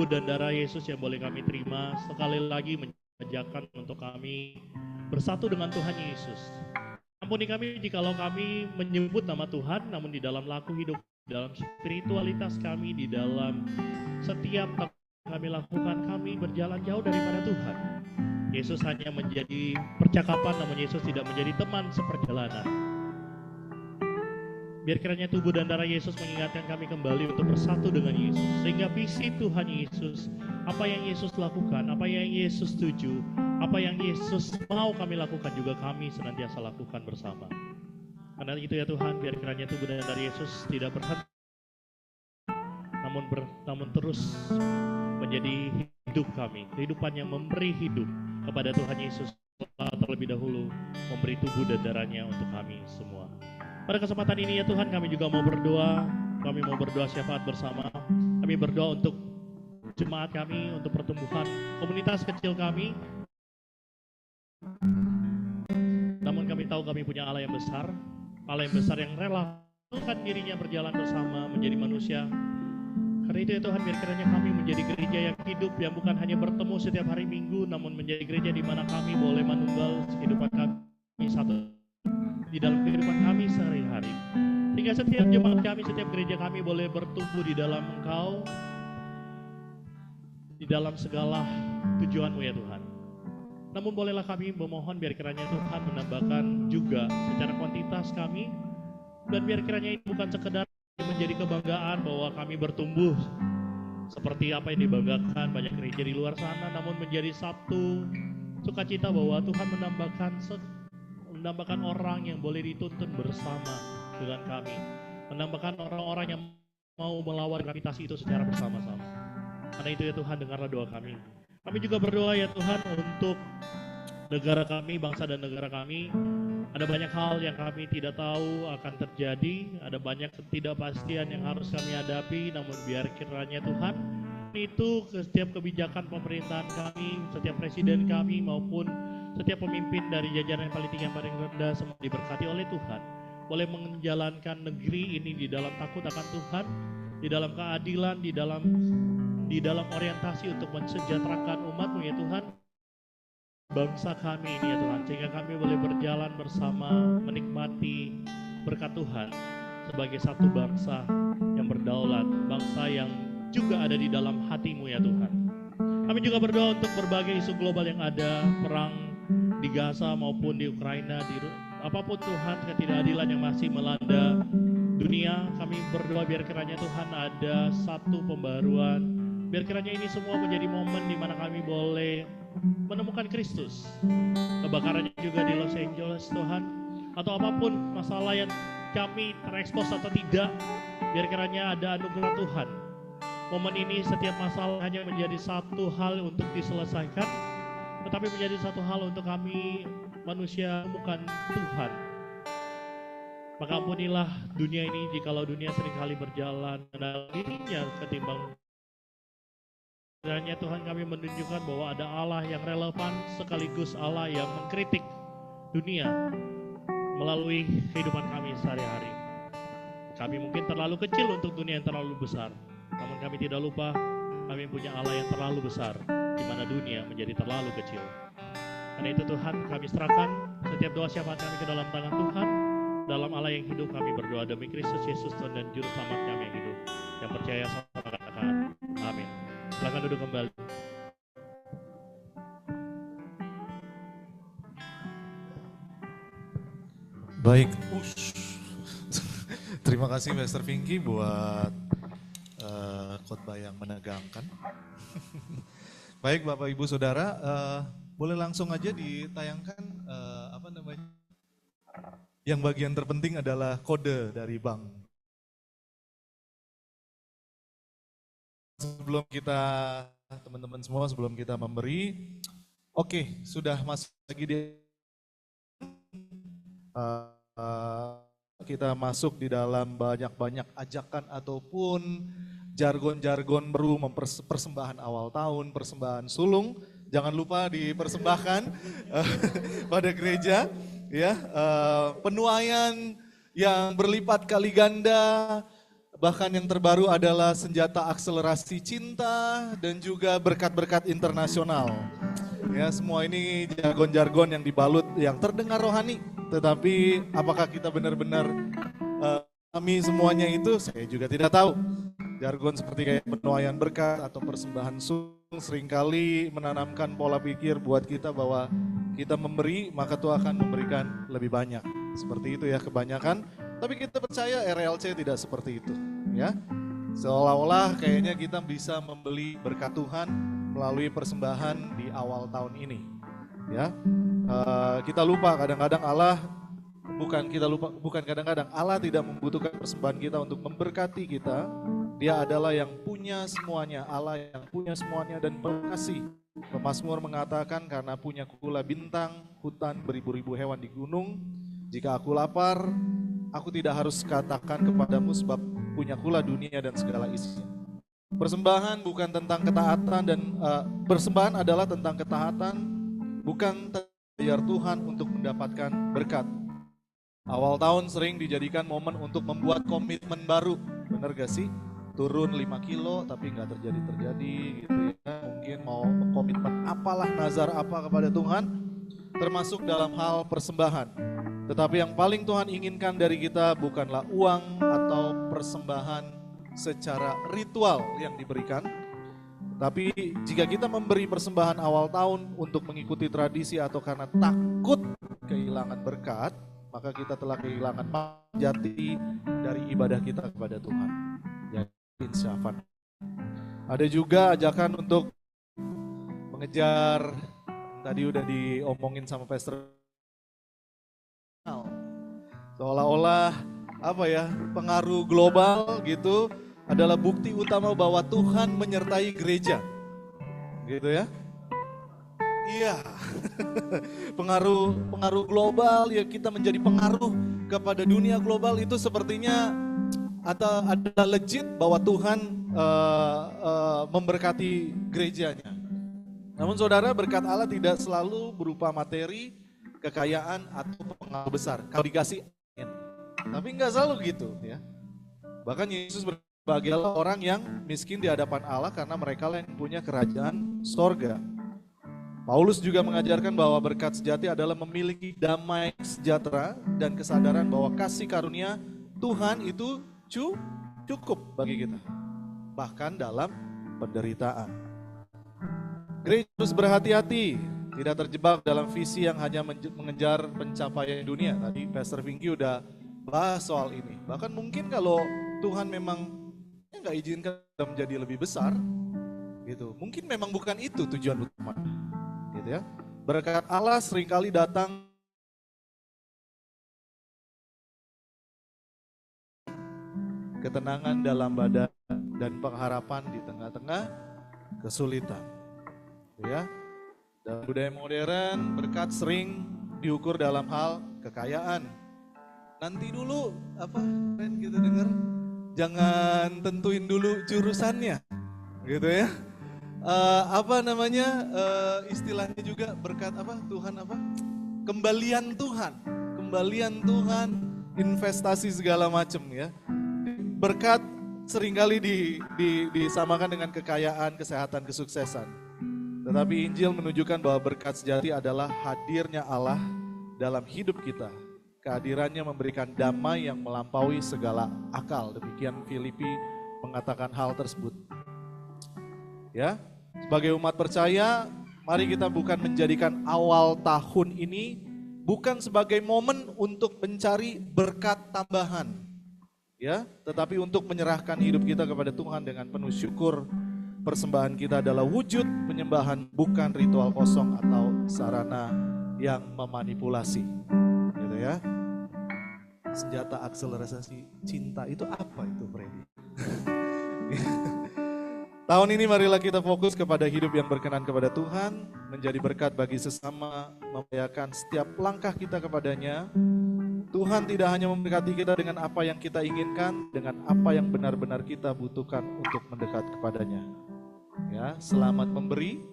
Speaker 5: Dan darah Yesus yang boleh kami terima sekali lagi mengajarkan untuk kami bersatu dengan Tuhan Yesus. Ampuni kami jikalau kami menyebut nama Tuhan, namun di dalam laku hidup, dalam spiritualitas kami, di dalam setiap kami lakukan, kami berjalan jauh daripada Tuhan. Yesus hanya menjadi percakapan, namun Yesus tidak menjadi teman seperjalanan. Biar kiranya tubuh dan darah Yesus mengingatkan kami kembali untuk bersatu dengan Yesus. Sehingga visi Tuhan Yesus, apa yang Yesus lakukan, apa yang Yesus tuju, apa yang Yesus mau kami lakukan juga kami senantiasa lakukan bersama. Karena itu ya Tuhan, biar kiranya tubuh dan darah Yesus tidak berhenti, namun terus menjadi hidup kami. Kehidupan yang memberi hidup kepada Tuhan Yesus terlebih dahulu, memberi tubuh dan darahnya untuk kami semua. Pada kesempatan ini ya Tuhan, kami juga mau berdoa. Kami mau berdoa syafaat bersama. Kami berdoa untuk jemaat kami, untuk pertumbuhan komunitas kecil kami. Namun kami tahu kami punya Allah yang besar yang rela menurunkan dirinya berjalan bersama menjadi manusia. Karena itu ya Tuhan, biar kiranya kami menjadi gereja yang hidup, yang bukan hanya bertemu setiap hari Minggu, namun menjadi gereja di mana kami boleh menunggal kehidupan kami satu di dalam kehidupan kami sehari-hari. Hingga setiap jemaat kami, setiap gereja kami boleh bertumbuh di dalam Engkau, di dalam segala tujuan-Mu ya Tuhan. Namun bolehlah kami memohon biar kiranya Tuhan menambahkan juga secara kuantitas kami, dan biar kiranya ini bukan sekedar menjadi kebanggaan bahwa kami bertumbuh seperti apa yang dibanggakan banyak gereja di luar sana, namun menjadi satu sukacita bahwa Tuhan menambahkan orang yang boleh dituntun bersama dengan kami, menambahkan orang-orang yang mau melawan gravitasi itu secara bersama-sama. Karena itu ya Tuhan, dengarlah doa kami. Kami juga berdoa ya Tuhan untuk negara kami, bangsa dan negara kami. Ada banyak hal yang kami tidak tahu akan terjadi, ada banyak ketidakpastian yang harus kami hadapi, namun biar kiranya Tuhan itu setiap kebijakan pemerintahan kami, setiap presiden kami maupun setiap pemimpin dari jajaran yang paling tinggi yang paling rendah semua diberkati oleh Tuhan, boleh menjalankan negeri ini di dalam takut akan Tuhan, di dalam keadilan, di dalam orientasi untuk mensejahterakan umat-Mu ya Tuhan, bangsa kami ini ya Tuhan, sehingga kami boleh berjalan bersama menikmati berkat Tuhan sebagai satu bangsa yang berdaulat, bangsa yang juga ada di dalam hati-Mu ya Tuhan. Kami juga berdoa untuk berbagai isu global yang ada, perang di Gaza maupun di Ukraina, apapun Tuhan, ketidakadilan yang masih melanda dunia. Kami berdoa biar kiranya Tuhan ada satu pembaruan, biar kiranya ini semua menjadi momen di mana kami boleh menemukan Kristus. Kebakarannya juga di Los Angeles Tuhan, atau apapun masalah yang kami terekspos atau tidak, biar kiranya ada anugerah Tuhan. Momen ini setiap masalah hanya menjadi satu hal untuk diselesaikan, tetapi menjadi satu hal untuk kami manusia bukan Tuhan. Maka ampunilah dunia ini jikalau dunia seringkali berjalan dalam dirinya ketimbang. Kiranya Tuhan kami menunjukkan bahwa ada Allah yang relevan sekaligus Allah yang mengkritik dunia melalui kehidupan kami sehari-hari. Kami mungkin terlalu kecil untuk dunia yang terlalu besar, namun kami tidak lupa kami punya Allah yang terlalu besar, di mana dunia menjadi terlalu kecil. Karena itu Tuhan, kami serahkan setiap doa syafaat kami ke dalam tangan Tuhan. Dalam Allah yang hidup kami berdoa demi Kristus Yesus Tuhan dan Juru Selamat kami yang hidup. Yang percaya sama katakan amin. Silakan duduk kembali.
Speaker 6: Baik, terima kasih Pastor Pinky buat khotbah yang menegangkan. Baik Bapak Ibu Saudara, boleh langsung aja ditayangkan yang bagian terpenting adalah kode dari bank. Sebelum kita, teman-teman semua, sebelum kita memberi, oke, sudah masuk lagi di kita masuk di dalam banyak-banyak ajakan ataupun jargon-jargon baru, persembahan awal tahun, persembahan sulung, jangan lupa dipersembahkan pada gereja, ya, penuaian yang berlipat kali ganda. Bahkan yang terbaru adalah senjata akselerasi cinta dan juga berkat-berkat internasional. Ya, semua ini jargon-jargon yang dibalut yang terdengar rohani, tetapi apakah kita benar-benar kami semuanya itu, saya juga tidak tahu. Jargon seperti kayak penuaian berkat atau persembahan sulung seringkali menanamkan pola pikir buat kita bahwa kita memberi maka Tuhan akan memberikan lebih banyak. Seperti itu ya kebanyakan. Tapi kita percaya RLC tidak seperti itu, ya. Seolah-olah kayaknya kita bisa membeli berkat Tuhan melalui persembahan di awal tahun ini, ya. Kita lupa kadang-kadang Allah, bukan kadang-kadang Allah tidak membutuhkan persembahan kita untuk memberkati kita. Dia adalah yang punya semuanya, Allah yang punya semuanya dan berkasih. Pemazmur mengatakan karena punya kula bintang, hutan, beribu-ribu hewan di gunung. Jika aku lapar, aku tidak harus katakan kepadamu sebab punya kula dunia dan segala isinya. Persembahan bukan tentang ketaatan dan persembahan adalah tentang ketaatan, bukan biar Tuhan untuk mendapatkan berkat. Awal tahun sering dijadikan momen untuk membuat komitmen baru, benar gak sih? Turun 5 kilo tapi nggak terjadi gitu ya. Mungkin mau komitmen apalah, nazar apa kepada Tuhan, termasuk dalam hal persembahan. Tetapi yang paling Tuhan inginkan dari kita bukanlah uang atau persembahan secara ritual yang diberikan. Tapi jika kita memberi persembahan awal tahun untuk mengikuti tradisi atau karena takut kehilangan berkat, maka kita telah kehilangan jati dari ibadah kita kepada Tuhan. Insyafat. Ada juga ajakan untuk mengejar, tadi udah diomongin sama Pastor, seolah-olah pengaruh global gitu adalah bukti utama bahwa Tuhan menyertai gereja, gitu ya. Iya, pengaruh global ya, kita menjadi pengaruh kepada dunia global itu sepertinya ada legit bahwa Tuhan memberkati gerejanya. Namun saudara, berkat Allah tidak selalu berupa materi, kekayaan atau pengaruh besar. Kalau dikasih, tapi nggak selalu gitu ya. Bahkan Yesus berbahagialah orang yang miskin di hadapan Allah karena mereka yang punya kerajaan sorga. Paulus juga mengajarkan bahwa berkat sejati adalah memiliki damai sejahtera dan kesadaran bahwa kasih karunia Tuhan itu cukup bagi kita, bahkan dalam penderitaan. Gereja harus berhati-hati, tidak terjebak dalam visi yang hanya mengejar pencapaian dunia. Tadi Pastor Vinky udah bahas soal ini. Bahkan mungkin kalau Tuhan memang nggak izinkan kita menjadi lebih besar, gitu. Mungkin memang bukan itu tujuan utama. Gitu ya. Berkat Allah seringkali datang ketenangan dalam badan dan pengharapan di tengah-tengah kesulitan. Ya. Dalam budaya modern, berkat sering diukur dalam hal kekayaan. Nanti dulu kalian gitu dengar, jangan tentuin dulu jurusannya, gitu ya. Istilahnya juga berkat Tuhan kembalian Tuhan, investasi segala macam ya. Berkat seringkali disamakan dengan kekayaan, kesehatan, kesuksesan. Tetapi Injil menunjukkan bahwa berkat sejati adalah hadirnya Allah dalam hidup kita. Kehadirannya memberikan damai yang melampaui segala akal. Demikian Filipi mengatakan hal tersebut. Ya. Sebagai umat percaya, mari kita bukan menjadikan awal tahun ini bukan sebagai momen untuk mencari berkat tambahan, ya, tetapi untuk menyerahkan hidup kita kepada Tuhan dengan penuh syukur. Persembahan kita adalah wujud penyembahan, bukan ritual kosong atau sarana yang memanipulasi, gitu ya. Senjata akselerasi cinta itu apa itu, Freddy? Tahun ini marilah kita fokus kepada hidup yang berkenan kepada Tuhan, menjadi berkat bagi sesama, mempercayakan setiap langkah kita kepadanya. Tuhan tidak hanya memberkati kita dengan apa yang kita inginkan, dengan apa yang benar-benar kita butuhkan untuk mendekat kepadanya. Ya, selamat memberi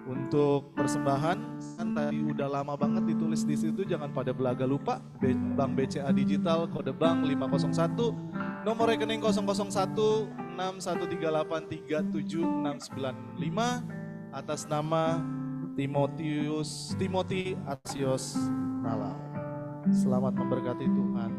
Speaker 6: untuk persembahan. Kan tadi udah lama banget ditulis di situ, jangan pada belaga lupa. Bank BCA Digital, kode bank 501, nomor rekening 001 613837695 atas nama Timothy Atsios Nalau. Selamat memberkati Tuhan.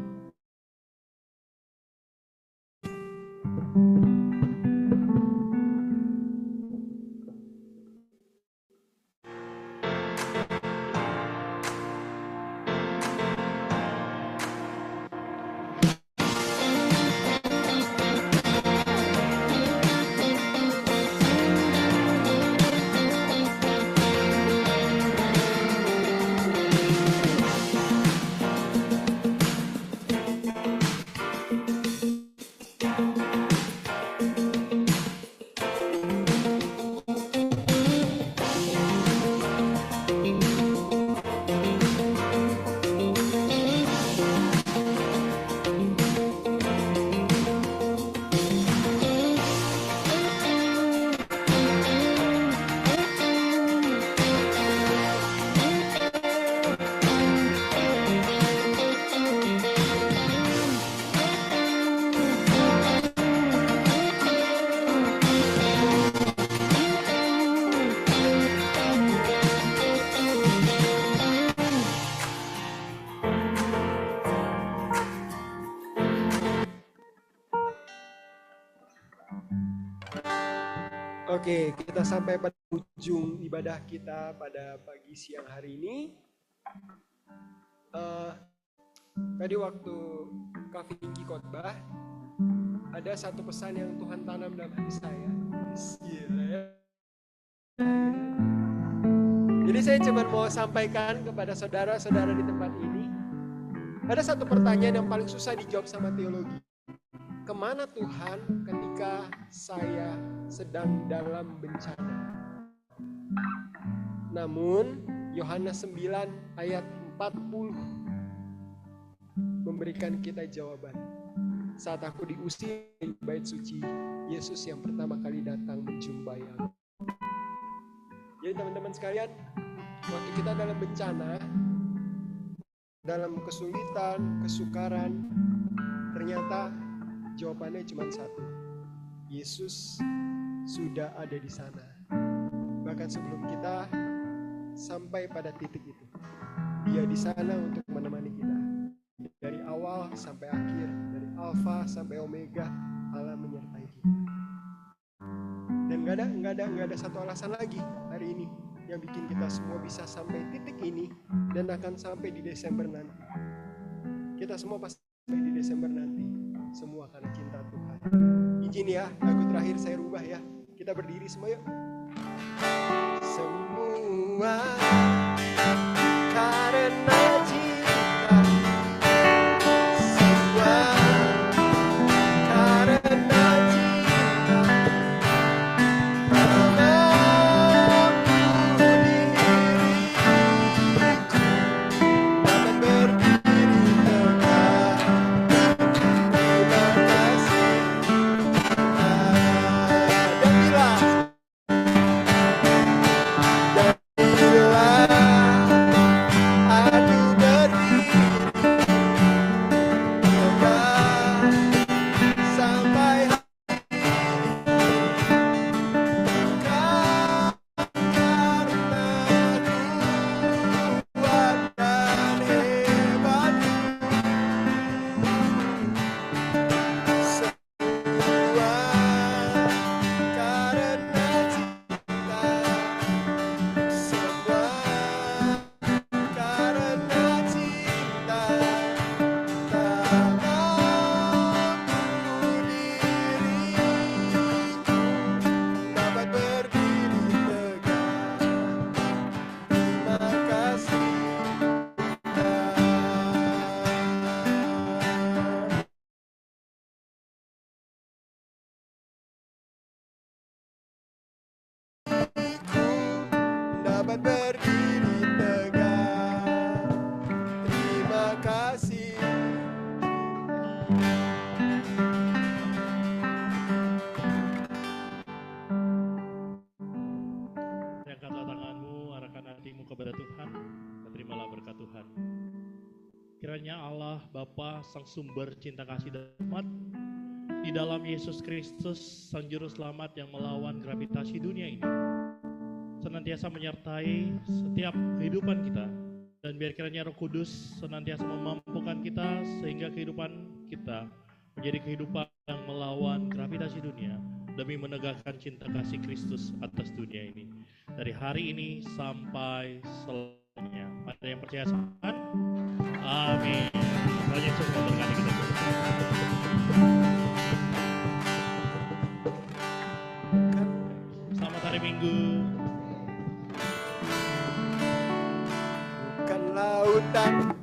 Speaker 1: Oke, kita sampai pada ujung ibadah kita pada pagi siang hari ini. Tadi waktu Kak Vicky khotbah, ada satu pesan yang Tuhan tanam dalam hati saya. Gila ya. Jadi saya cuma mau sampaikan kepada saudara-saudara di tempat ini, ada satu pertanyaan yang paling susah dijawab sama teologi. Kemana Tuhan ketika saya sedang dalam bencana? Namun Yohanes 9 ayat 40 memberikan kita jawaban. Saat aku diusir dari bait suci, Yesus yang pertama kali datang menjumpai aku. Jadi teman-teman sekalian, waktu kita dalam bencana, dalam kesulitan, kesukaran, ternyata jawabannya cuma satu. Yesus sudah ada di sana. Bahkan sebelum kita sampai pada titik itu, Dia di sana untuk menemani kita. Dari awal sampai akhir, dari Alfa sampai Omega, Allah menyertai kita. Dan nggak ada satu alasan lagi hari ini yang bikin kita semua bisa sampai titik ini dan akan sampai di Desember nanti. Kita semua pasti sampai di Desember nanti, semua karena cinta Tuhan. Izin ya, lagu terakhir saya rubah ya. Kita berdiri semua yuk. Semua karena cinta, semua karena cinta, mampu diriku dapat berdiri tegak. Terima kasih. Dan bila aku berdiri tegak sampai karena kuat dan hebat, semua karena cinta, semua karena cinta, tak mampu diriku dapat berdiri tegak. Terima kasih Tuhan, dapat berdiri tegak. Terima kasih.
Speaker 5: Angkatlah tanganmu, arahkan hatimu kepada Tuhan, dan terimalah berkat Tuhan. Kiranya Allah Bapa, Sang Sumber cinta kasih dan rahmat, di dalam Yesus Kristus, Sang Juru Selamat yang melawan gravitasi dunia ini, senantiasa menyertai setiap kehidupan kita, dan biar kiranya Roh Kudus senantiasa memampukan kita sehingga kehidupan kita menjadi kehidupan yang melawan gravitasi dunia demi menegakkan cinta kasih Kristus atas dunia ini dari hari ini sampai selamanya. Ada yang percaya sama? Amin. Tuhan Yesus memberkati kita semua. Selamat hari Minggu.
Speaker 1: Bukan lautan